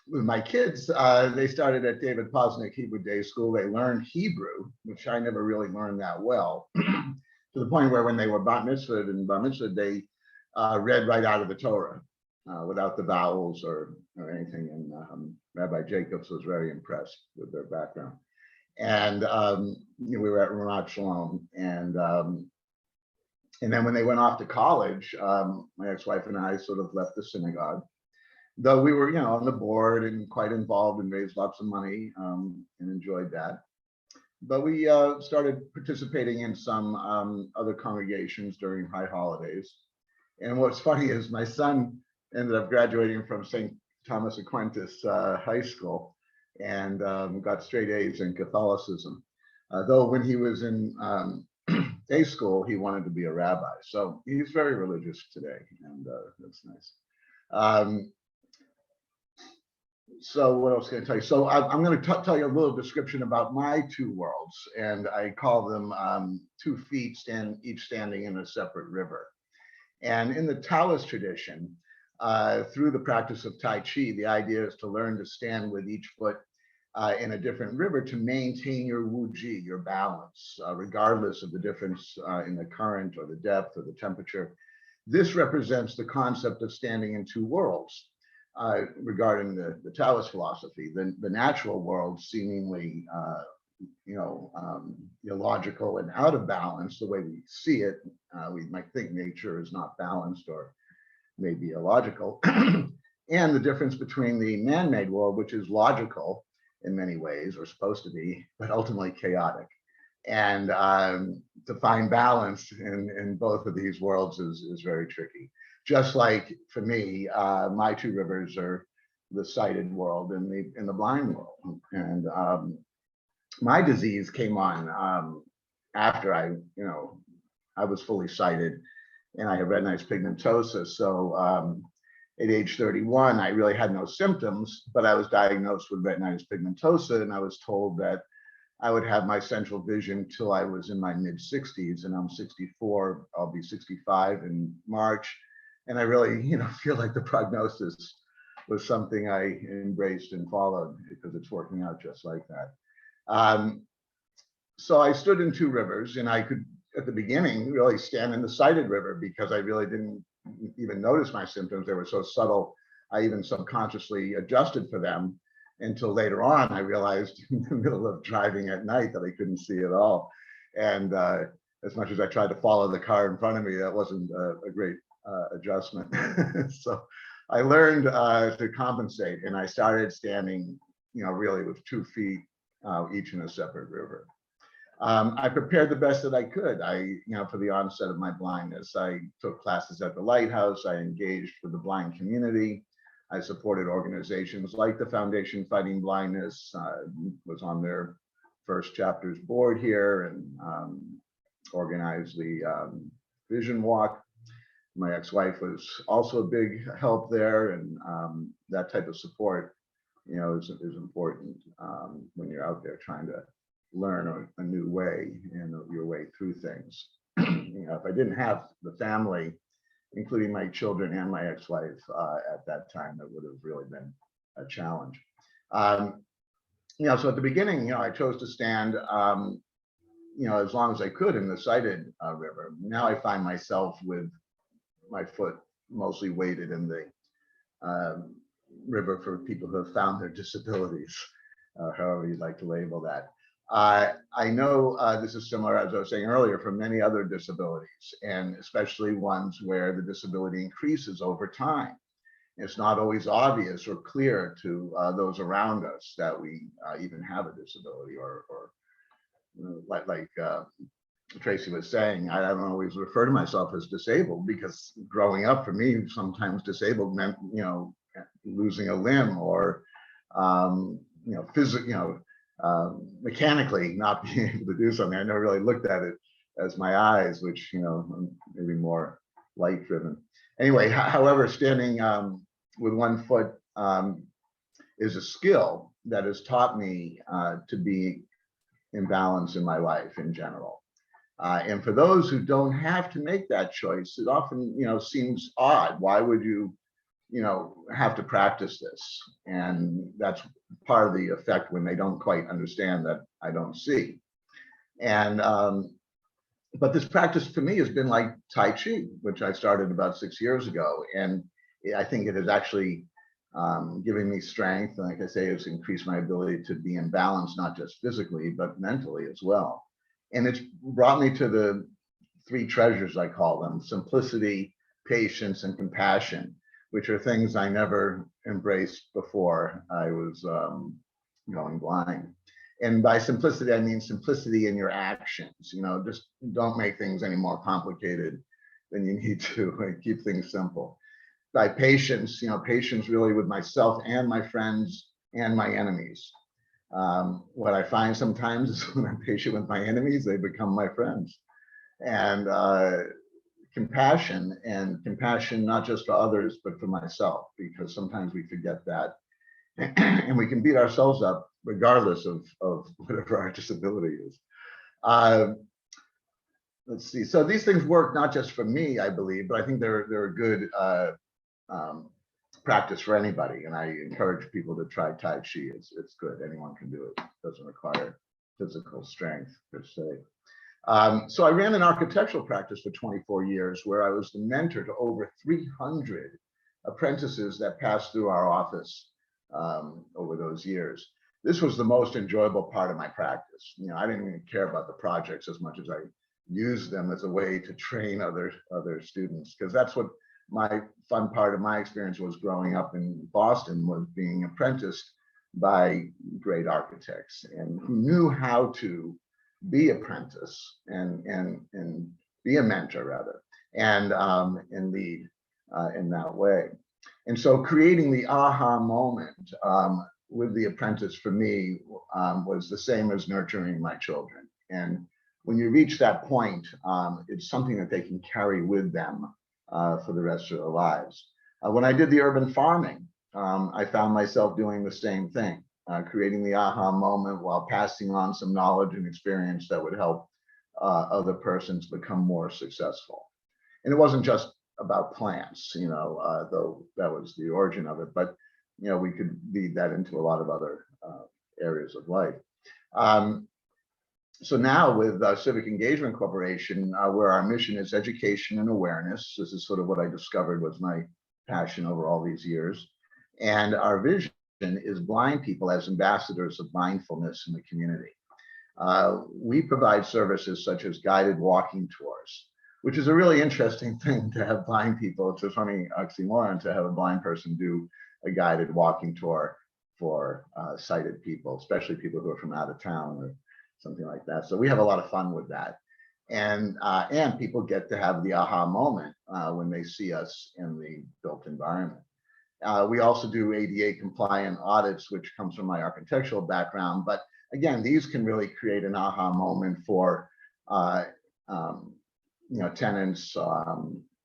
With my kids, they started at David Posnick Hebrew Day School. They learned Hebrew, which I never really learned that well, to the point where when they were bat mitzvah and bar mitzvah, they read right out of the Torah without the vowels or anything. And Rabbi Jacobs was very impressed with their background. And we were at Ramat Shalom. And then when they went off to college, my ex-wife and I sort of left the synagogue. Though we were, on the board and quite involved and raised lots of money and enjoyed that. But we started participating in some other congregations during high holidays. And what's funny is my son ended up graduating from St. Thomas Aquinas High School and got straight A's in Catholicism. Though when he was in day school, he wanted to be a rabbi. So he's very religious today, and that's nice. So what else can I tell you? So I'm going to tell you a little description about my two worlds, and I call them 2 feet each standing in a separate river. And in the Taoist tradition, through the practice of Tai Chi, the idea is to learn to stand with each foot in a different river to maintain your Wuji, your balance, regardless of the difference in the current or the depth or the temperature. This represents the concept of standing in 2 worlds. Regarding the Taoist philosophy, the natural world seemingly, illogical and out of balance the way we see it. We might think nature is not balanced or maybe illogical. And the difference between the man-made world, which is logical in many ways, or supposed to be, but ultimately chaotic. And to find balance in both of these worlds is very tricky. Just like for me, my 2 rivers are the sighted world and the blind world. And my disease came on after I was fully sighted, and I had retinitis pigmentosa. So at age 31, I really had no symptoms, but I was diagnosed with retinitis pigmentosa, and I was told that I would have my central vision till I was in my mid-60s, and I'm 64. I'll be 65 in March. And I really, feel like the prognosis was something I embraced and followed, because it's working out just like that. So I stood in 2 rivers, and I could, at the beginning, really stand in the sighted river because I really didn't even notice my symptoms. They were so subtle, I even subconsciously adjusted for them until later on I realized in the middle of driving at night that I couldn't see at all. And as much as I tried to follow the car in front of me, that wasn't a great adjustment. So I learned to compensate, and I started standing, really with 2 feet each in a separate river. I prepared the best that I could. For the onset of my blindness, I took classes at the Lighthouse. I engaged with the blind community. I supported organizations like the Foundation Fighting Blindness. Was on their first chapter's board here, and organized the Vision Walk. My ex-wife was also a big help there, and that type of support, is important when you're out there trying to learn a new way and your way through things. If I didn't have the family, including my children and my ex-wife at that time, that would have really been a challenge. So at the beginning, I chose to stand, as long as I could in the sighted river. Now I find myself with my foot mostly weighted in the river for people who have found their disabilities, however you'd like to label that. I know this is similar, as I was saying earlier, for many other disabilities, and especially ones where the disability increases over time. It's not always obvious or clear to those around us that we even have a disability, or like Tracy was saying, I don't always refer to myself as disabled, because growing up for me, sometimes disabled meant, losing a limb, or, physically, mechanically not being able to do something. I never really looked at it as my eyes, which, maybe more light driven. Anyway, however, standing with 1 foot is a skill that has taught me to be in balance in my life in general. And for those who don't have to make that choice, it often, seems odd. Why would you, have to practice this? And that's part of the effect when they don't quite understand that I don't see. And, but this practice for me has been like Tai Chi, which I started about 6 years ago. And I think it has actually given me strength. And like I say, it's increased my ability to be in balance, not just physically, but mentally as well. And it's brought me to the 3 treasures, I call them: simplicity, patience, and compassion, which are things I never embraced before I was going blind. And by simplicity, I mean simplicity in your actions. Just don't make things any more complicated than you need to. Keep things simple. By patience, patience really with myself and my friends and my enemies. What I find sometimes is when I'm patient with my enemies, they become my friends. and compassion, and compassion not just for others, but for myself, because sometimes we forget that. And we can beat ourselves up regardless of whatever our disability is. Let's see. So these things work not just for me, I believe, but I think they're a good practice for anybody. And I encourage people to try Tai Chi. It's good. Anyone can do it. It doesn't require physical strength per se. So I ran an architectural practice for 24 years, where I was the mentor to over 300 apprentices that passed through our office over those years. This was the most enjoyable part of my practice. You know, I didn't even care about the projects as much as I used them as a way to train other students, because that's what my fun part of my experience was growing up in Boston, was being apprenticed by great architects and who knew how to be apprentice and be a mentor rather, and lead in that way. And so creating the aha moment with the apprentice for me was the same as nurturing my children. And when you reach that point, it's something that they can carry with them for the rest of their lives. When I did the urban farming, I found myself doing the same thing, creating the aha moment while passing on some knowledge and experience that would help other persons become more successful. And it wasn't just about plants, you know, though that was the origin of it, but you know, we could lead that into a lot of other areas of life. So now with Civic Engagement Corporation, where our mission is education and awareness, this is sort of what I discovered was my passion over all these years. And our vision is blind people as ambassadors of mindfulness in the community. We provide services such as guided walking tours, which is a really interesting thing to have blind people. It's a funny oxymoron to have a blind person do a guided walking tour for sighted people, especially people who are from out of town or something like that. So we have a lot of fun with that. And people get to have the aha moment when they see us in the built environment. We also do ADA compliant audits, which comes from my architectural background. But again, these can really create an aha moment for you know, tenants,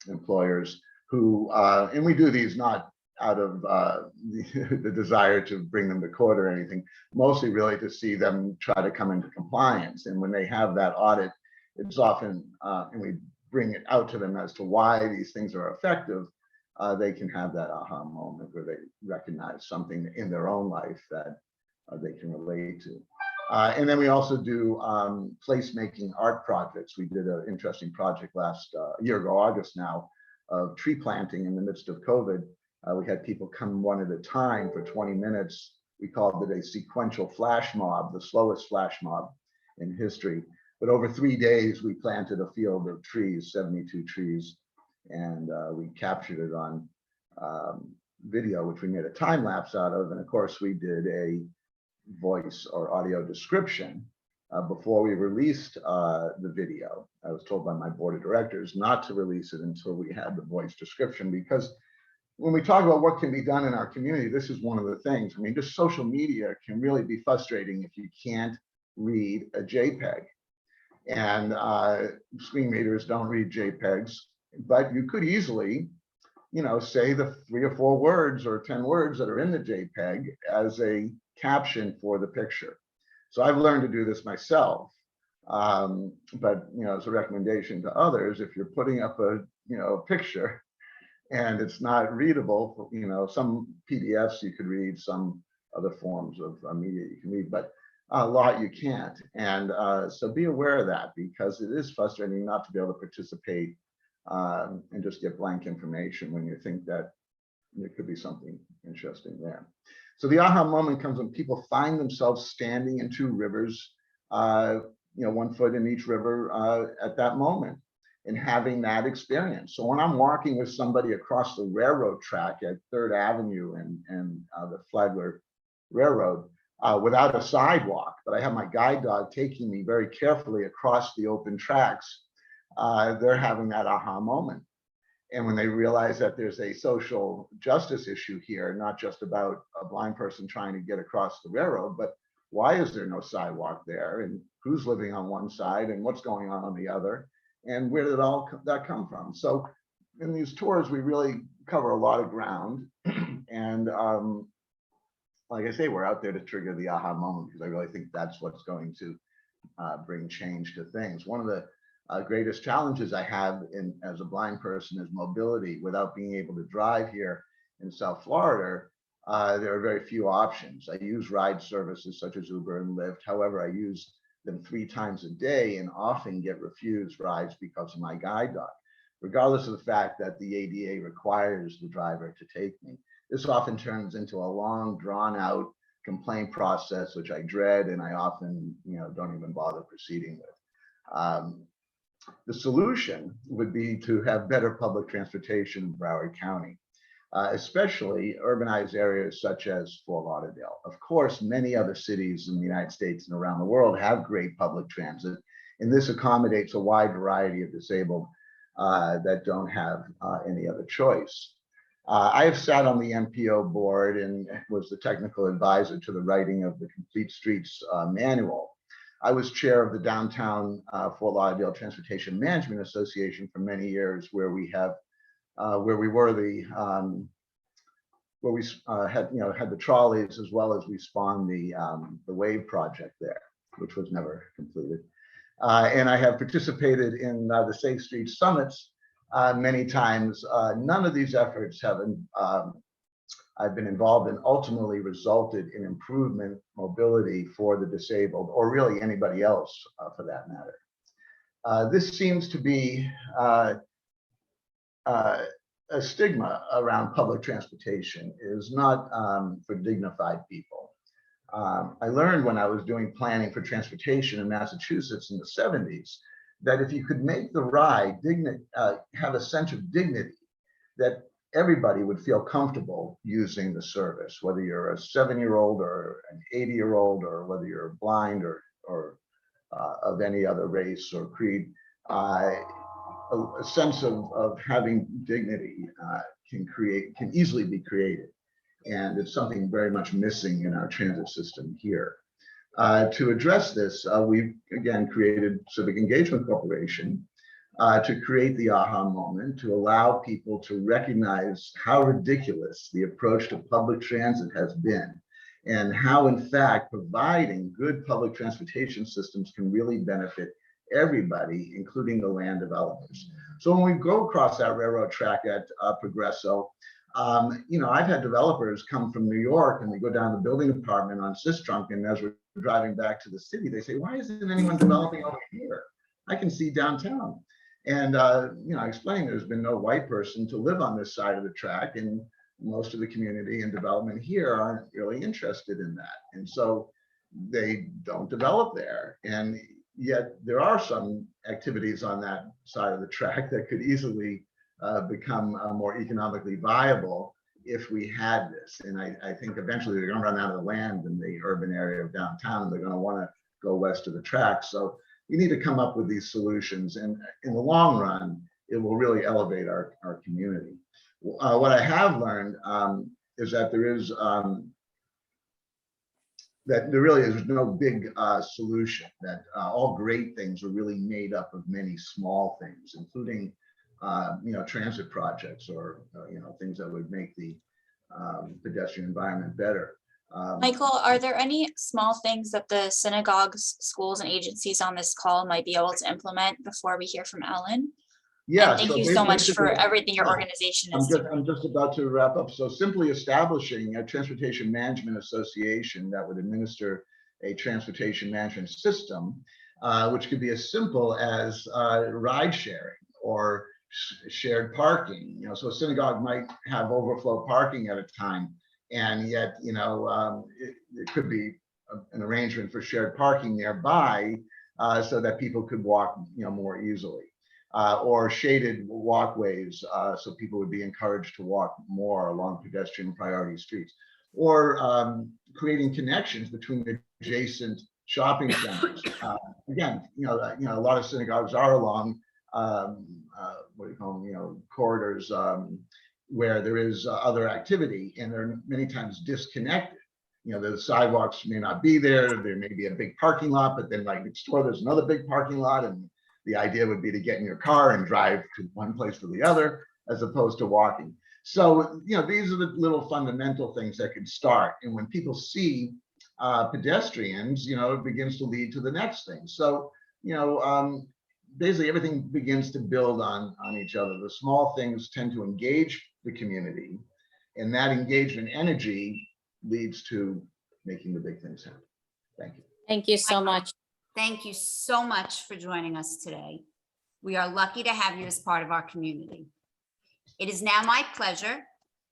employers who, and we do these not out of the desire to bring them to court or anything, mostly really to see them try to come into compliance. And when they have that audit, it's often, and we bring it out to them as to why these things are effective, they can have that aha moment where they recognize something in their own life that they can relate to. And then we also do placemaking art projects. We did an interesting project last year ago, August now, of tree planting in the midst of COVID. We had people come one at a time for 20 minutes. We called it a sequential flash mob, the slowest flash mob in history. But over 3 days, we planted a field of trees, 72 trees, and we captured it on video, which we made a time lapse out of. And of course, we did a voice or audio description before we released the video. I was told by my board of directors not to release it until we had the voice description, because when we talk about what can be done in our community, this is one of the things. I mean, just social media can really be frustrating if you can't read a JPEG. And screen readers don't read JPEGs, but you could easily, you know, say the 3 or 4 words or 10 words that are in the JPEG as a caption for the picture. So I've learned to do this myself, but you know, as a recommendation to others, if you're putting up a picture and it's not readable, you know, some PDFs you could read, some other forms of media you can read, but a lot you can't. And so be aware of that, because it is frustrating not to be able to participate and just get blank information when you think that there could be something interesting there. So the aha moment comes when people find themselves standing in 2 rivers, you know, 1 foot in each river at that moment, and having that experience. So when I'm walking with somebody across the railroad track at 3rd Avenue and the Flagler Railroad without a sidewalk, but I have my guide dog taking me very carefully across the open tracks, they're having that aha moment. And when they realize that there's a social justice issue here, not just about a blind person trying to get across the railroad, but why is there no sidewalk there? And who's living on one side and what's going on the other? and where did that come from? So in these tours, we really cover a lot of ground. And like I say, we're out there to trigger the aha moment, because I really think that's what's going to bring change to things. One of the greatest challenges I have as a blind person is mobility. Without being able to drive here in South Florida, there are very few options. I use ride services such as Uber and Lyft. However, I use them 3 times a day and often get refused rides because of my guide dog, regardless of the fact that the ADA requires the driver to take me. This often turns into a long, drawn-out complaint process, which I dread, and I often, don't even bother proceeding with. The solution would be to have better public transportation in Broward County, especially urbanized areas such as Fort Lauderdale. Of course, many other cities in the United States and around the world have great public transit, and this accommodates a wide variety of disabled that don't have any other choice. I have sat on the MPO board and was the technical advisor to the writing of the Complete Streets manual. I was chair of the Downtown Fort Lauderdale Transportation Management Association for many years, where we had the trolleys, as well as we spawned the WAVE project there, which was never completed. And I have participated in the Safe Streets Summits many times. None of these efforts have I've been involved in ultimately resulted in improvement mobility for the disabled, or really anybody else for that matter. This seems to be a stigma around public transportation. It is not for dignified people. I learned when I was doing planning for transportation in Massachusetts in the 70s, that if you could make the ride have a sense of dignity, that everybody would feel comfortable using the service, whether you're a 7-year-old or an 80-year-old, or whether you're blind or of any other race or creed. A sense of having dignity can easily be created, and it's something very much missing in our transit system here. To address this, we've again created Civic Engagement Corporation to create the aha moment, to allow people to recognize how ridiculous the approach to public transit has been, and how in fact providing good public transportation systems can really benefit everybody, including the land developers. So when we go across that railroad track at Progresso, I've had developers come from New York, and they go down the building department on Sistrunk, and as we're driving back to the city, they say, "Why isn't anyone developing over here? I can see downtown." And I explained there's been no white person to live on this side of the track, and most of the community and development here aren't really interested in that, and so they don't develop there. And yet there are some activities on that side of the track that could easily become more economically viable if we had this. And I think eventually they're going to run out of the land in the urban area of downtown, and they're going to want to go west of the track. So we need to come up with these solutions, and in the long run, it will really elevate our community. What I have learned is that there really is no big solution, that all great things are really made up of many small things, including transit projects, or things that would make the pedestrian environment better. Michael, are there any small things that the synagogues, schools, and agencies on this call might be able to implement before we hear from Ellen? Yeah. And thank you so much for everything your organization is doing. I'm just about to wrap up. So simply establishing a transportation management association that would administer a transportation management system, which could be as simple as ride sharing or shared parking. So a synagogue might have overflow parking at a time, and yet it could be an arrangement for shared parking nearby, so that people could walk more easily. Or shaded walkways, so people would be encouraged to walk more along pedestrian priority streets, or creating connections between adjacent shopping centers. Again, a lot of synagogues are along corridors where there is other activity, and they're many times disconnected. The sidewalks may not be there. There may be a big parking lot, but then right next door there's another big parking lot, and the idea would be to get in your car and drive to one place to the other, as opposed to walking. So, these are the little fundamental things that can start. And when people see pedestrians, it begins to lead to the next thing. So, basically everything begins to build on each other. The small things tend to engage the community, and that engagement energy leads to making the big things happen. Thank you. Thank you so much. Thank you so much for joining us today. We are lucky to have you as part of our community. It is now my pleasure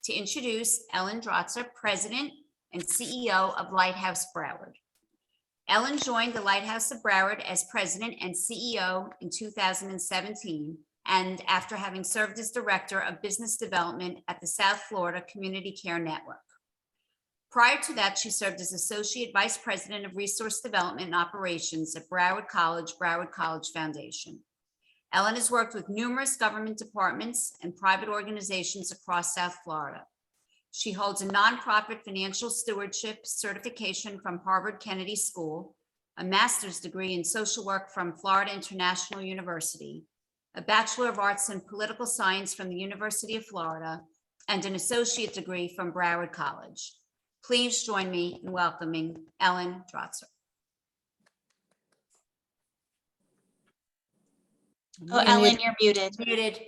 to introduce Ellen Dratzer, President and CEO of Lighthouse Broward. Ellen joined the Lighthouse of Broward as President and CEO in 2017, and after having served as Director of Business Development at the South Florida Community Care Network. Prior to that, she served as Associate Vice President of Resource Development and Operations at Broward College Foundation. Ellen has worked with numerous government departments and private organizations across South Florida. She holds a nonprofit financial stewardship certification from Harvard Kennedy School, a master's degree in social work from Florida International University, a Bachelor of Arts in Political Science from the University of Florida, and an associate degree from Broward College. Please join me in welcoming Ellen Dratzer. Oh, Ellen, you're muted. Muted.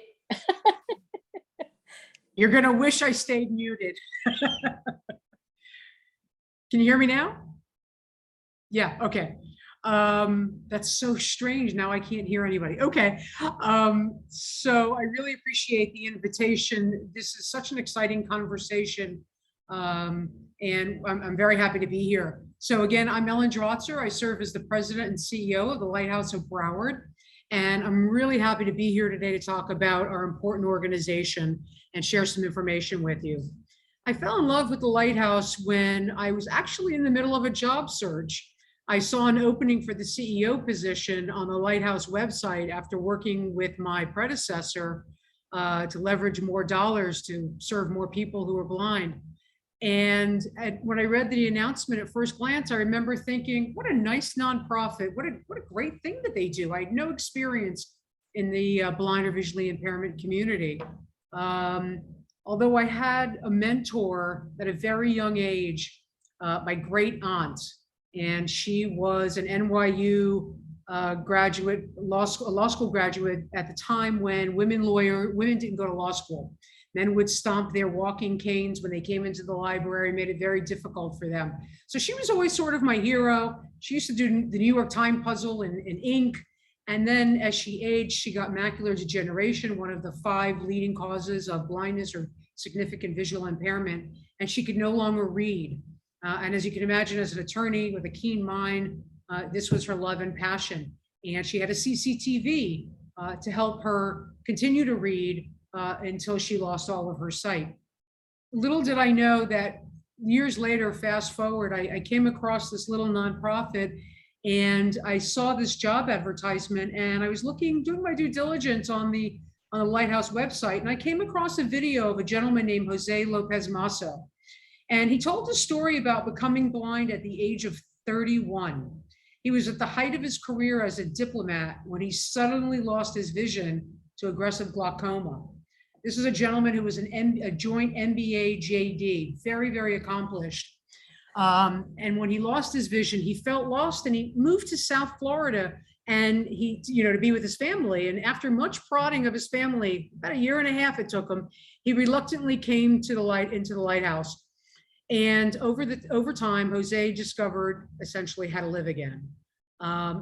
You're gonna wish I stayed muted. Can you hear me now? Yeah, okay. That's so strange. Now I can't hear anybody. Okay. So I really appreciate the invitation. This is such an exciting conversation. And I'm very happy to be here. So again, I'm Ellen Dratzer. I serve as the President and CEO of the Lighthouse of Broward. And I'm really happy to be here today to talk about our important organization and share some information with you. I fell in love with the Lighthouse when I was actually in the middle of a job search. I saw an opening for the CEO position on the Lighthouse website after working with my predecessor to leverage more dollars to serve more people who are blind. And when I read the announcement at first glance, I remember thinking, what a nice nonprofit, what a great thing that they do. I had no experience in the blind or visually impairment community. Although I had a mentor at a very young age, my great aunt, and she was an NYU graduate, a law school graduate at the time when women didn't go to law school. Men would stomp their walking canes when they came into the library, made it very difficult for them. So she was always sort of my hero. She used to do the New York Times puzzle in ink. And then as she aged, she got macular degeneration, one of the 5 leading causes of blindness or significant visual impairment, and she could no longer read. And as you can imagine, as an attorney with a keen mind, this was her love and passion. And she had a CCTV to help her continue to read until she lost all of her sight. Little did I know that years later, fast forward, I came across this little nonprofit and I saw this job advertisement, and I was doing my due diligence on the Lighthouse website, and I came across a video of a gentleman named Jose Lopez Masso. And he told a story about becoming blind at the age of 31. He was at the height of his career as a diplomat when he suddenly lost his vision to aggressive glaucoma. This is a gentleman who was a joint MBA JD, very, very accomplished. And when he lost his vision, he felt lost, and he moved to South Florida and to be with his family. And after much prodding of his family, about 1.5 years it took him, he reluctantly came into the Lighthouse. And over time, Jose discovered essentially how to live again.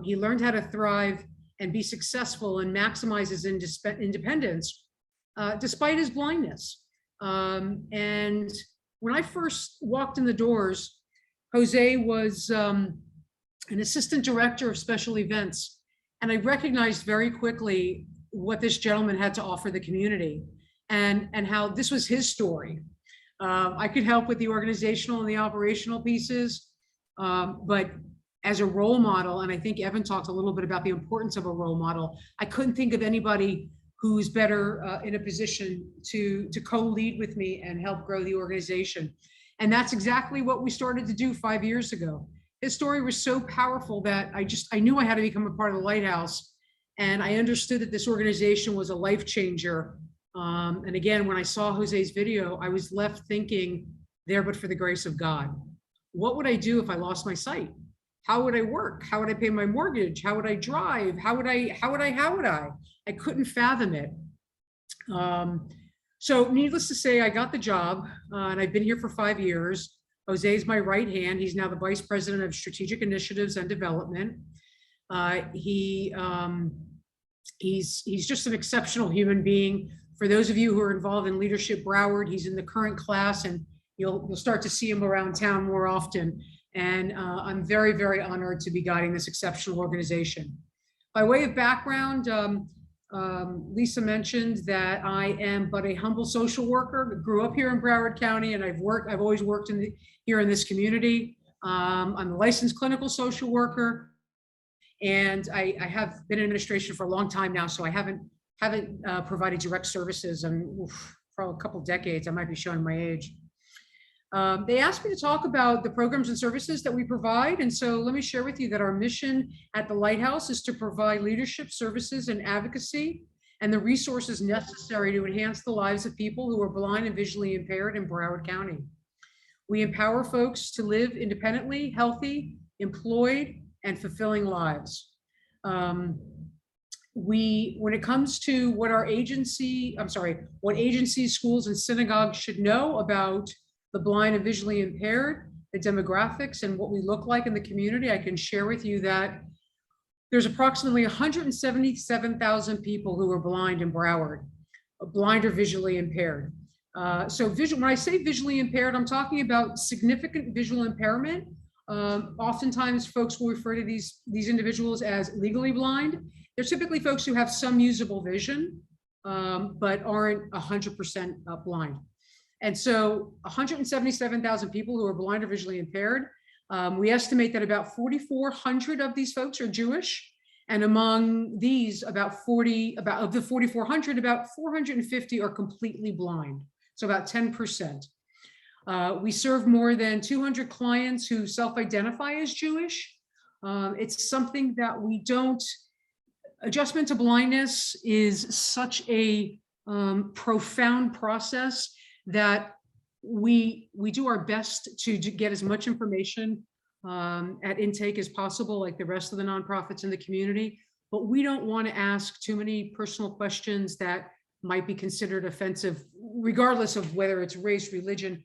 He learned how to thrive and be successful and maximize his independence despite his blindness. And when I first walked in the doors, Jose was an assistant director of special events. And I recognized very quickly what this gentleman had to offer the community and how this was his story. I could help with the organizational and the operational pieces, but as a role model, and I think Evan talked a little bit about the importance of a role model, I couldn't think of anybody who's better in a position to co-lead with me and help grow the organization. And that's exactly what we started to do 5 years ago. His story was so powerful that I knew I had to become a part of the Lighthouse. And I understood that this organization was a life changer. And again, when I saw Jose's video, I was left thinking, there but for the grace of God. What would I do if I lost my sight? How would I work? How would I pay my mortgage? How would I drive? How would I? I couldn't fathom it. So needless to say, I got the job and I've been here for 5 years. Jose is my right hand. He's now the Vice President of Strategic Initiatives and Development. He's just an exceptional human being. For those of you who are involved in Leadership Broward, he's in the current class, and you'll start to see him around town more often. And I'm very, very honored to be guiding this exceptional organization. By way of background, Lisa mentioned that I am but a humble social worker. Grew up here in Broward County, and I've always worked here in this community. I'm a licensed clinical social worker, and I have been in administration for a long time now, so I haven't provided direct services in for a couple decades. I might be showing my age. They asked me to talk about the programs and services that we provide. And so let me share with you that our mission at the Lighthouse is to provide leadership services and advocacy and the resources necessary to enhance the lives of people who are blind and visually impaired in Broward County. We empower folks to live independently, healthy, employed, and fulfilling lives. When it comes to what what agencies, schools, and synagogues should know about the blind and visually impaired, the demographics, and what we look like in the community, I can share with you that there's approximately 177,000 people who are blind in Broward, blind or visually impaired. When I say visually impaired, I'm talking about significant visual impairment. Oftentimes folks will refer to these individuals as legally blind. They're typically folks who have some usable vision, but aren't 100% blind. And so 177,000 people who are blind or visually impaired. We estimate that about 4,400 of these folks are Jewish. And among these, of the 4,400, about 450 are completely blind. So about 10%. We serve more than 200 clients who self-identify as Jewish. It's something that we don't, adjustment to blindness is such a profound process that we do our best to get as much information at intake as possible, like the rest of the nonprofits in the community. But we don't want to ask too many personal questions that might be considered offensive, regardless of whether it's race, religion.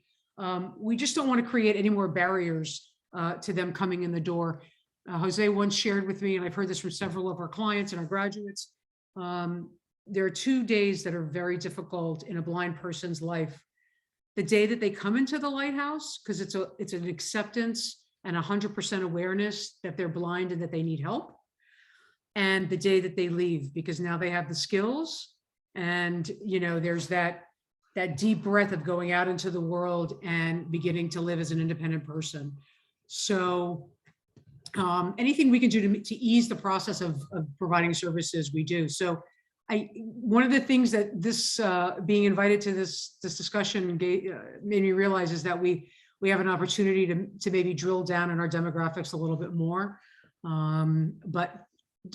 We just don't want to create any more barriers to them coming in the door. Jose once shared with me, and I've heard this from several of our clients and our graduates, there are 2 days that are very difficult in a blind person's life. The day that they come into the Lighthouse, because it's an acceptance and 100% awareness that they're blind and that they need help. And the day that they leave, because now they have the skills, and there's that deep breath of going out into the world and beginning to live as an independent person. So anything we can do to ease the process of providing services, we do. So one of the things that this being invited to this discussion made me realize is that we have an opportunity to maybe drill down on our demographics a little bit more. But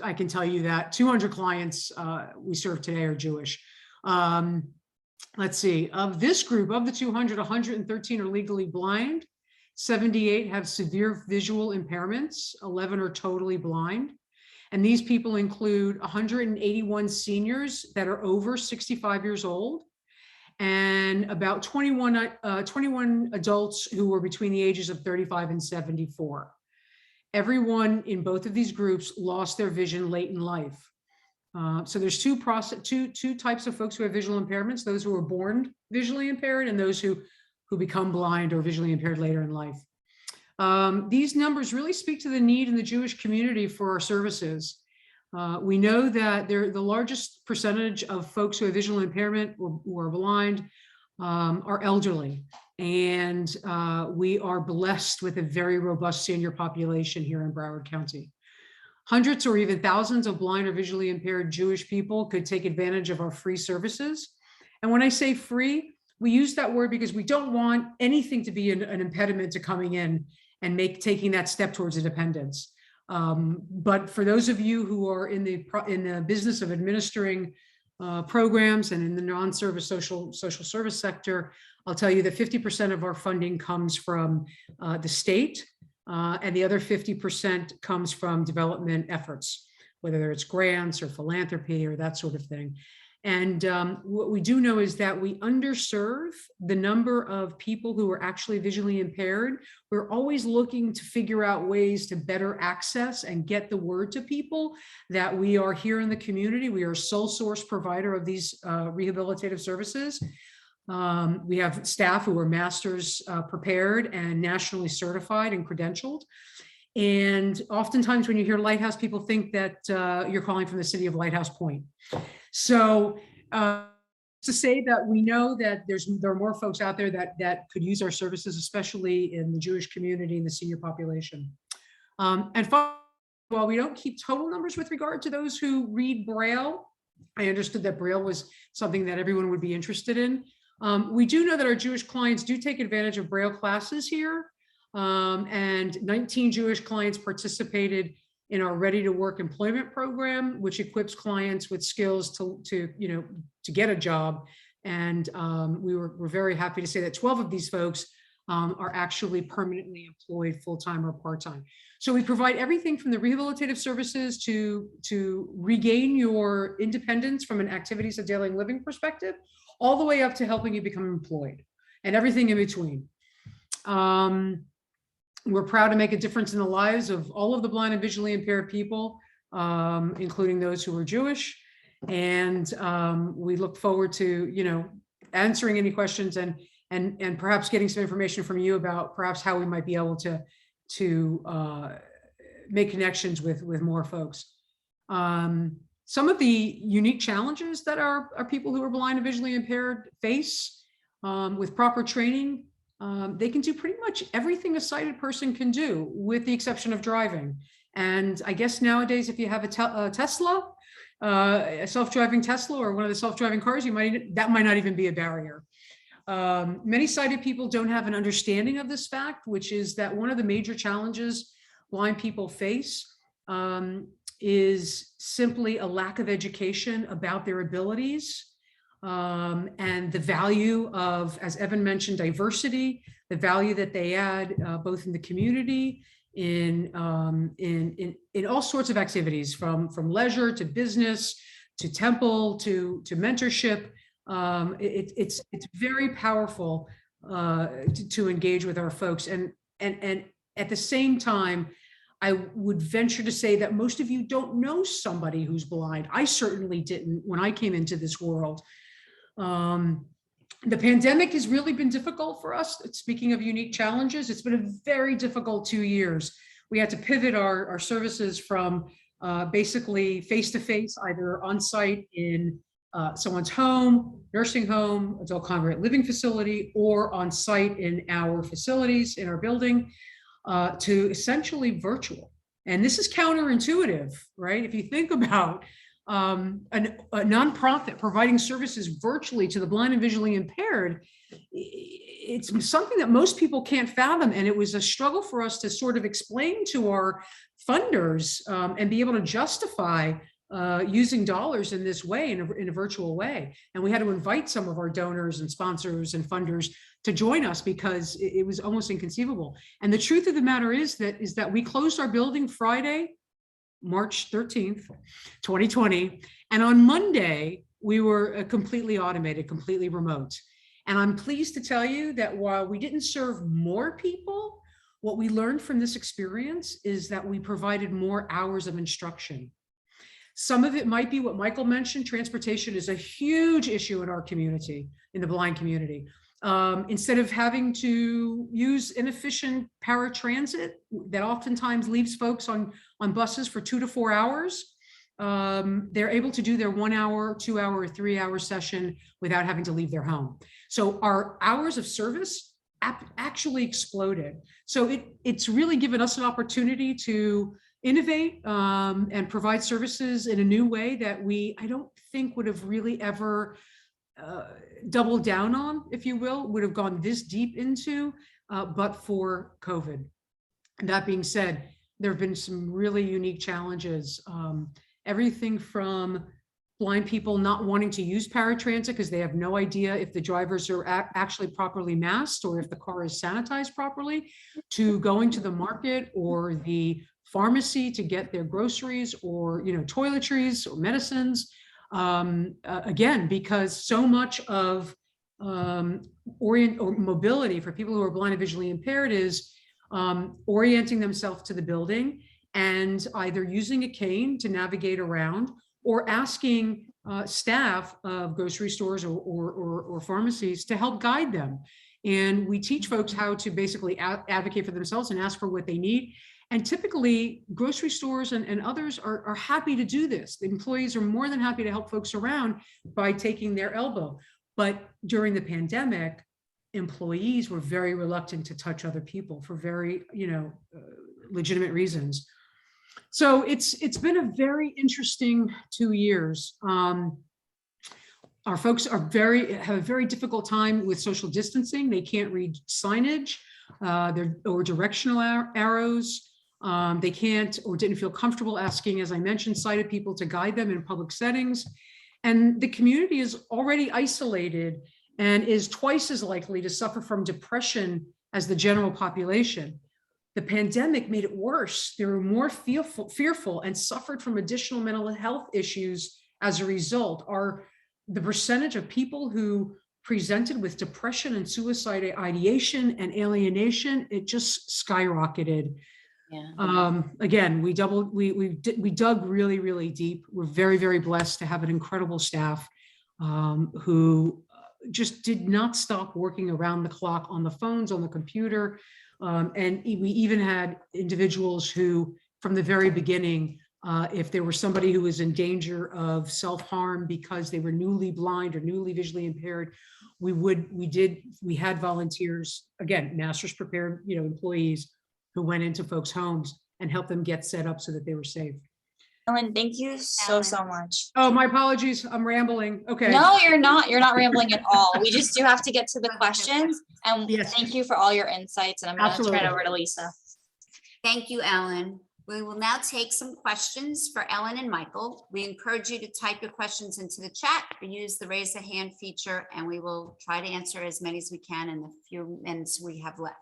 I can tell you that 200 clients we serve today are Jewish. Let's see, of this group, of the 200, 113 are legally blind, 78 have severe visual impairments, 11 are totally blind. And these people include 181 seniors that are over 65 years old, and about 21 adults who were between the ages of 35 and 74. Everyone in both of these groups lost their vision late in life. So there's two types of folks who have visual impairments: those who are born visually impaired and those who become blind or visually impaired later in life. These numbers really speak to the need in the Jewish community for our services. We know that the largest percentage of folks who have visual impairment or who are blind are elderly. And we are blessed with a very robust senior population here in Broward County. Hundreds or even thousands of blind or visually impaired Jewish people could take advantage of our free services. And when I say free, we use that word because we don't want anything to be an impediment to coming in and taking that step towards independence. But for those of you who are in the business of administering programs and in the non-service social service sector, I'll tell you that 50% of our funding comes from the state, and the other 50% comes from development efforts, whether it's grants or philanthropy or that sort of thing. And what we do know is that we underserve the number of people who are actually visually impaired. We're always looking to figure out ways to better access and get the word to people that we are here in the community. We are a sole source provider of these rehabilitative services. We have staff who are master's prepared and nationally certified and credentialed. And oftentimes when you hear Lighthouse, people think that you're calling from the city of Lighthouse Point. So to say that we know that there are more folks out there that could use our services, especially in the Jewish community and the senior population. And while we don't keep total numbers with regard to those who read Braille, I understood that Braille was something that everyone would be interested in. We do know that our Jewish clients do take advantage of Braille classes here. And 19 Jewish clients participated in our Ready to Work employment program, which equips clients with skills to get a job. And we're very happy to say that 12 of these folks are actually permanently employed full-time or part-time. So we provide everything from the rehabilitative services to regain your independence from an activities of daily living perspective, all the way up to helping you become employed and everything in between. We're proud to make a difference in the lives of all of the blind and visually impaired people, including those who are Jewish. And we look forward to, answering any questions and perhaps getting some information from you about perhaps how we might be able to make connections with more folks. Some of the unique challenges that our people who are blind and visually impaired face with proper training, they can do pretty much everything a sighted person can do, with the exception of driving. And I guess nowadays, if you have a Tesla, a self-driving Tesla or one of the self-driving cars, that might not even be a barrier. Many sighted people don't have an understanding of this fact, which is that one of the major challenges blind people face is simply a lack of education about their abilities. And the value of, as Evan mentioned, diversity, the value that they add both in the community, in all sorts of activities, from leisure to business to temple to mentorship. It's very powerful to engage with our folks, and at the same time, I would venture to say that most of you don't know somebody who's blind. I certainly didn't when I came into this world. The pandemic has really been difficult for us. Speaking of unique challenges, it's been a very difficult 2 years. We had to pivot our services from basically face-to-face, either on-site in someone's home, nursing home, adult congregate living facility, or on-site in our facilities, in our building, to essentially virtual. And this is counterintuitive, right? If you think about a nonprofit providing services virtually to the blind and visually impaired, it's something that most people can't fathom. And it was a struggle for us to sort of explain to our funders and be able to justify using dollars in this way, in a virtual way. And we had to invite some of our donors and sponsors and funders to join us because it was almost inconceivable. And the truth of the matter is that we closed our building Friday, March 13th, 2020. And on Monday, we were completely automated, completely remote. And I'm pleased to tell you that while we didn't serve more people, what we learned from this experience is that we provided more hours of instruction. Some of it might be what Michael mentioned. Transportation is a huge issue in our community, in the blind community. Instead of having to use inefficient paratransit that oftentimes leaves folks on buses for 2 to 4 hours, they're able to do their 1 hour, 2 hour, or 3 hour session without having to leave their home. So our hours of service actually exploded. So it's really given us an opportunity to innovate and provide services in a new way that I don't think would have really ever doubled down on, if you will, would have gone this deep into, but for COVID. And that being said, there have been some really unique challenges. Everything from blind people not wanting to use paratransit because they have no idea if the drivers are actually properly masked or if the car is sanitized properly, to going to the market or the pharmacy to get their groceries or, toiletries or medicines. Again, because so much of mobility for people who are blind and visually impaired is orienting themselves to the building and either using a cane to navigate around or asking staff of grocery stores or pharmacies to help guide them. And we teach folks how to basically advocate for themselves and ask for what they need. And typically grocery stores and others are happy to do this. The employees are more than happy to help folks around by taking their elbow. But during the pandemic, employees were very reluctant to touch other people for very, legitimate reasons. So it's been a very interesting 2 years. Our folks have a very difficult time with social distancing. They can't read signage or directional arrows. They can't or didn't feel comfortable asking, as I mentioned, sighted people to guide them in public settings. And the community is already isolated and is twice as likely to suffer from depression as the general population. The pandemic made it worse. They were more fearful and suffered from additional mental health issues as a result. The percentage of people who presented with depression and suicide ideation and alienation, it just skyrocketed. Yeah. Again, we dug really, really deep. We're very, very blessed to have an incredible staff who just did not stop working around the clock on the phones, on the computer. And we even had individuals who, from the very beginning, if there was somebody who was in danger of self-harm because they were newly blind or newly visually impaired, we had volunteers, again, masters prepared, employees who went into folks' homes and helped them get set up so that they were safe. Ellen, thank you so much. Oh, my apologies. I'm rambling. Okay. No, you're not. You're not rambling at all. We just do have to get to the questions. And Yes. thank you for all your insights. And I'm going to turn it Absolutely. over to Lisa. Thank you, Ellen. We will now take some questions for Ellen and Michael. We encourage you to type your questions into the chat or use the raise a hand feature, and we will try to answer as many as we can in the few minutes we have left.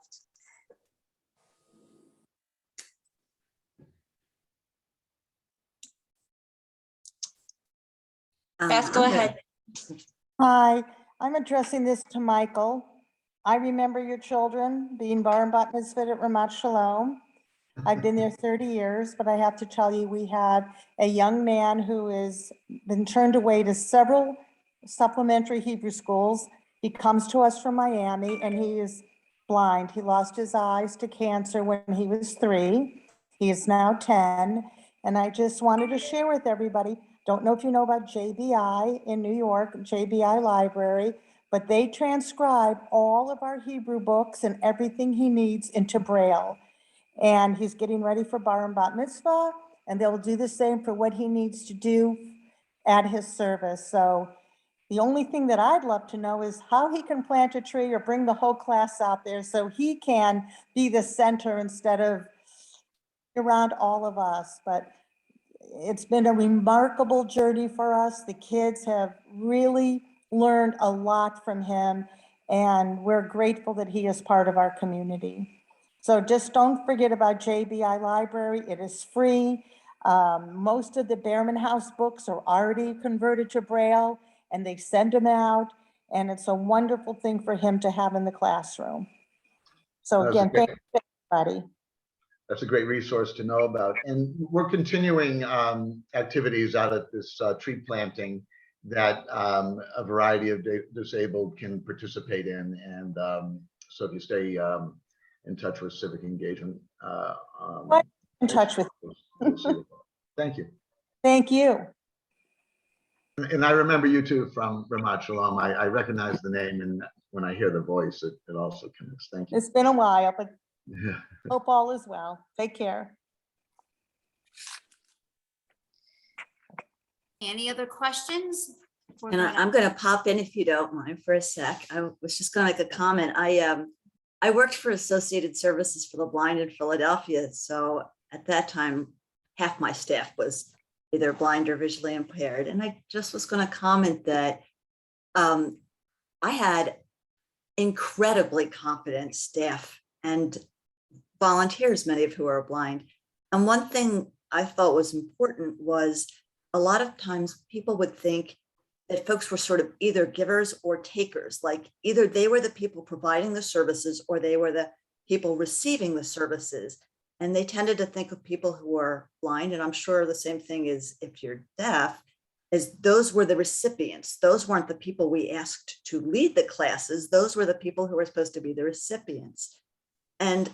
Beth, go ahead. Hi, I'm addressing this to Michael. I remember your children being bar and bat mitzvah at Ramat Shalom. I've been there 30 years, but I have to tell you, we had a young man who has been turned away to several supplementary Hebrew schools. He comes to us from Miami and he is blind. He lost his eyes to cancer when he was 3. He is now 10. And I just wanted to share with everybody, don't know if you know about JBI in New York, JBI Library, but they transcribe all of our Hebrew books and everything he needs into Braille. And he's getting ready for bar and bat mitzvah, and they'll do the same for what he needs to do at his service. So the only thing that I'd love to know is how he can plant a tree or bring the whole class out there so he can be the center instead of around all of us. But it's been a remarkable journey for us. The kids have really learned a lot from him, and we're grateful that he is part of our community. So just don't forget about JBI Library. It is free. Most of the Behrman House books are already converted to Braille, and they send them out, and it's a wonderful thing for him to have in the classroom. So again, thank you, everybody. That's a great resource to know about. And we're continuing activities out at this tree planting that a variety of disabled can participate in. And so if you stay in touch with Civic Engagement. In touch with you. Thank you. Thank you. And I remember you too from Ramat Shalom. I recognize the name, and when I hear the voice, it also connects. Thank you. It's been a while, but Yeah. hope all is well. Take care. Any other questions? And I'm going to pop in if you don't mind for a sec. I was just going to make a comment. I worked for Associated Services for the Blind in Philadelphia. So at that time, half my staff was either blind or visually impaired. And I just was going to comment that I had incredibly competent staff and volunteers, many of who are blind. And one thing I thought was important was a lot of times people would think that folks were sort of either givers or takers, like either they were the people providing the services or they were the people receiving the services. And they tended to think of people who are blind, and I'm sure the same thing is if you're deaf, is those were the recipients. Those weren't the people we asked to lead the classes. Those were the people who were supposed to be the recipients. And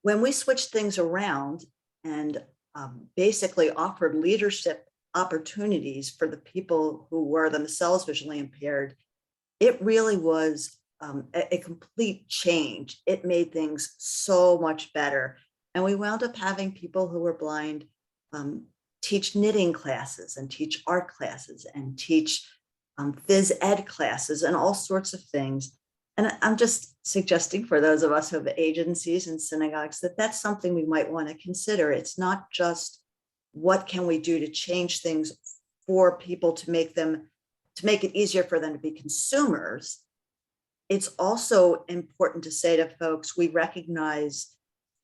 when we switched things around and basically offered leadership opportunities for the people who were themselves visually impaired, it really was a complete change. It made things so much better. And we wound up having people who were blind teach knitting classes and teach art classes and teach phys ed classes and all sorts of things. And I'm just suggesting for those of us who have agencies and synagogues that that's something we might want to consider. It's not just what can we do to change things for people to make it easier for them to be consumers. It's also important to say to folks, we recognize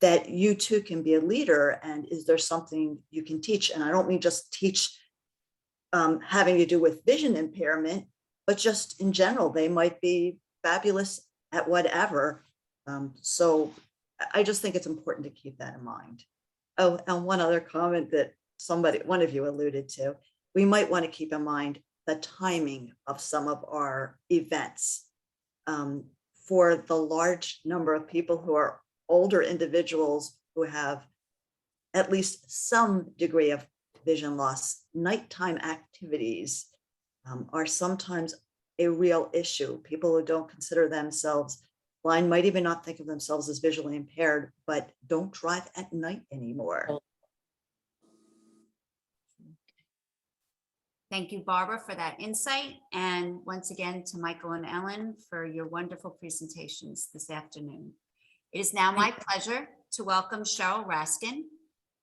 that you too can be a leader, and is there something you can teach? And I don't mean just teach having to do with vision impairment, but just in general, they might be fabulous at whatever. So I just think it's important to keep that in mind. Oh, and one other comment that one of you alluded to, we might want to keep in mind the timing of some of our events. For the large number of people who are older individuals who have at least some degree of vision loss, nighttime activities are sometimes a real issue. People who don't consider themselves blind might even not think of themselves as visually impaired, but don't drive at night anymore. Thank you, Barbara, for that insight. And once again, to Michael and Ellen for your wonderful presentations this afternoon. It is now my pleasure to welcome Cheryl Raskin,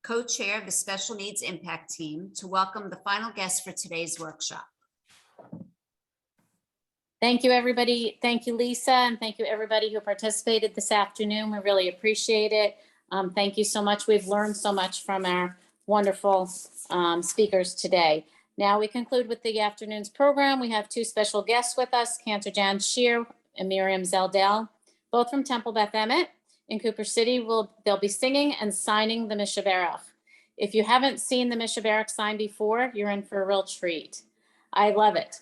co-chair of the Special Needs Impact Team, to welcome the final guest for today's workshop. Thank you, everybody. Thank you, Lisa, and thank you, everybody who participated this afternoon. We really appreciate it. Thank you so much. We've learned so much from our wonderful speakers today. Now we conclude with the afternoon's program. We have two special guests with us, Cantor Jan Shear and Mirin Zeldin, both from Temple Beth Emmet in Cooper City. They'll be singing and signing the Mishaberach. If you haven't seen the Mishaberach sign before, you're in for a real treat. I love it.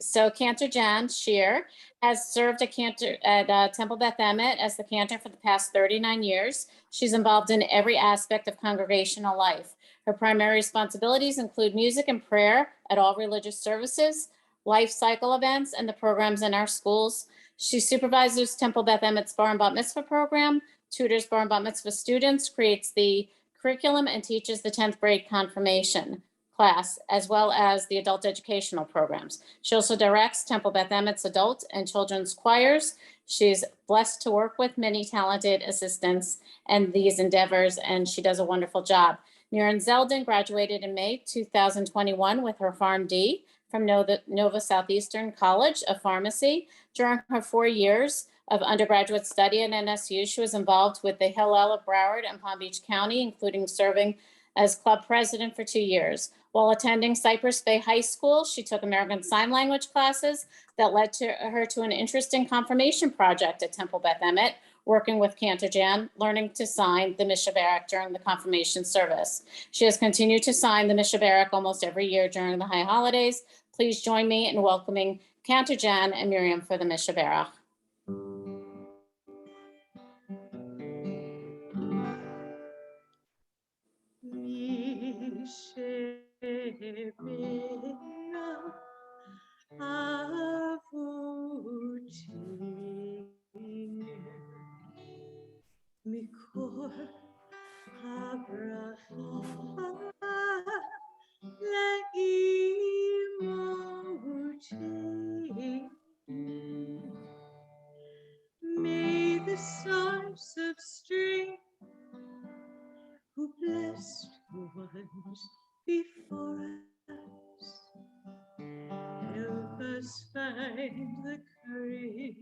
So Cantor Jan Shear has served at Temple Beth Emmet as the cantor for the past 39 years. She's involved in every aspect of congregational life. Her primary responsibilities include music and prayer at all religious services, life cycle events, and the programs in our schools. She supervises Temple Beth Emmet's Bar and Bat Mitzvah program, tutors Bar and Bat Mitzvah students, creates the curriculum, and teaches the 10th grade confirmation class, as well as the adult educational programs. She also directs Temple Beth Emmet's adult and children's choirs. She's blessed to work with many talented assistants in these endeavors, and she does a wonderful job. Mirin Zeldin graduated in May 2021 with her PharmD from Nova Southeastern College of Pharmacy. During her 4 years of undergraduate study at NSU, she was involved with the Hillel of Broward and Palm Beach County, including serving as club president for 2 years. While attending Cypress Bay High School, she took American Sign Language classes that led her to an interesting confirmation project at Temple Beth Emmet, working with Cantor Jan, learning to sign the Mishaberach during the confirmation service. She has continued to sign the Mishaberach almost every year during the high holidays. Please join me in welcoming Cantor Jan and Miriam for the Mishaberach. Mikor may the source of strength find the courage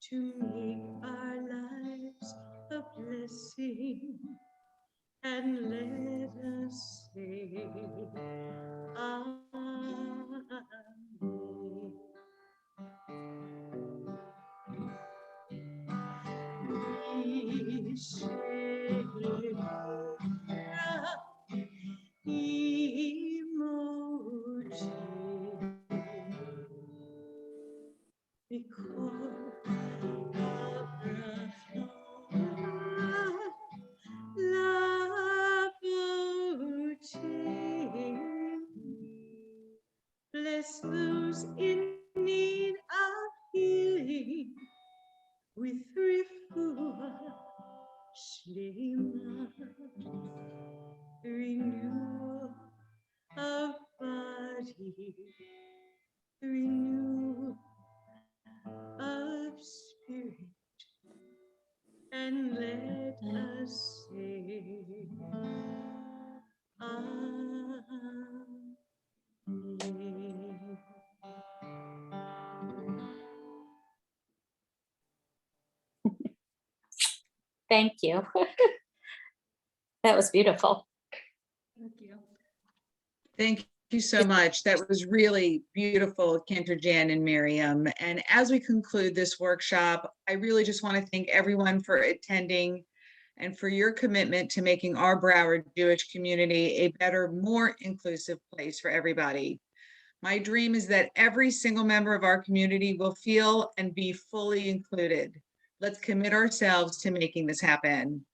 to make our lives a blessing, and let us say, Amen. Bless those in need of healing with refuah, shlema, renewal of body, renewal of spirit, and let us say, Amen. Thank you. That was beautiful. Thank you. Thank you so much. That was really beautiful, Cantor Jan and Miriam. And as we conclude this workshop, I really just want to thank everyone for attending and for your commitment to making our Broward Jewish community a better, more inclusive place for everybody. My dream is that every single member of our community will feel and be fully included. Let's commit ourselves to making this happen.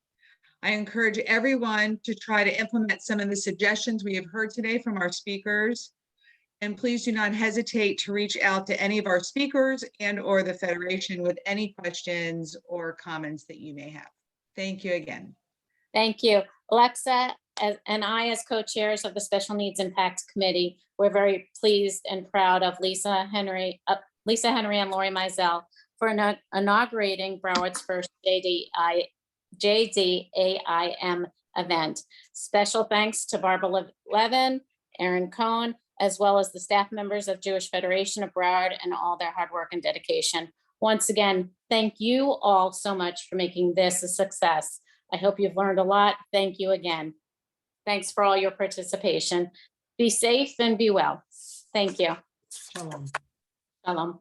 I encourage everyone to try to implement some of the suggestions we have heard today from our speakers. And please do not hesitate to reach out to any of our speakers and/or the Federation with any questions or comments that you may have. Thank you again. Thank you. Alexa and I, as co-chairs of the Special Needs Impact Committee, we're very pleased and proud of Lisa Henry and Lori Mizell for inaugurating Broward's first JDAIM event. Special thanks to Barbara Levin, Aaron Cohn, as well as the staff members of Jewish Federation of Broward and all their hard work and dedication. Once again, thank you all so much for making this a success. I hope you've learned a lot. Thank you again. Thanks for all your participation. Be safe and be well. Thank you. Shalom. Shalom.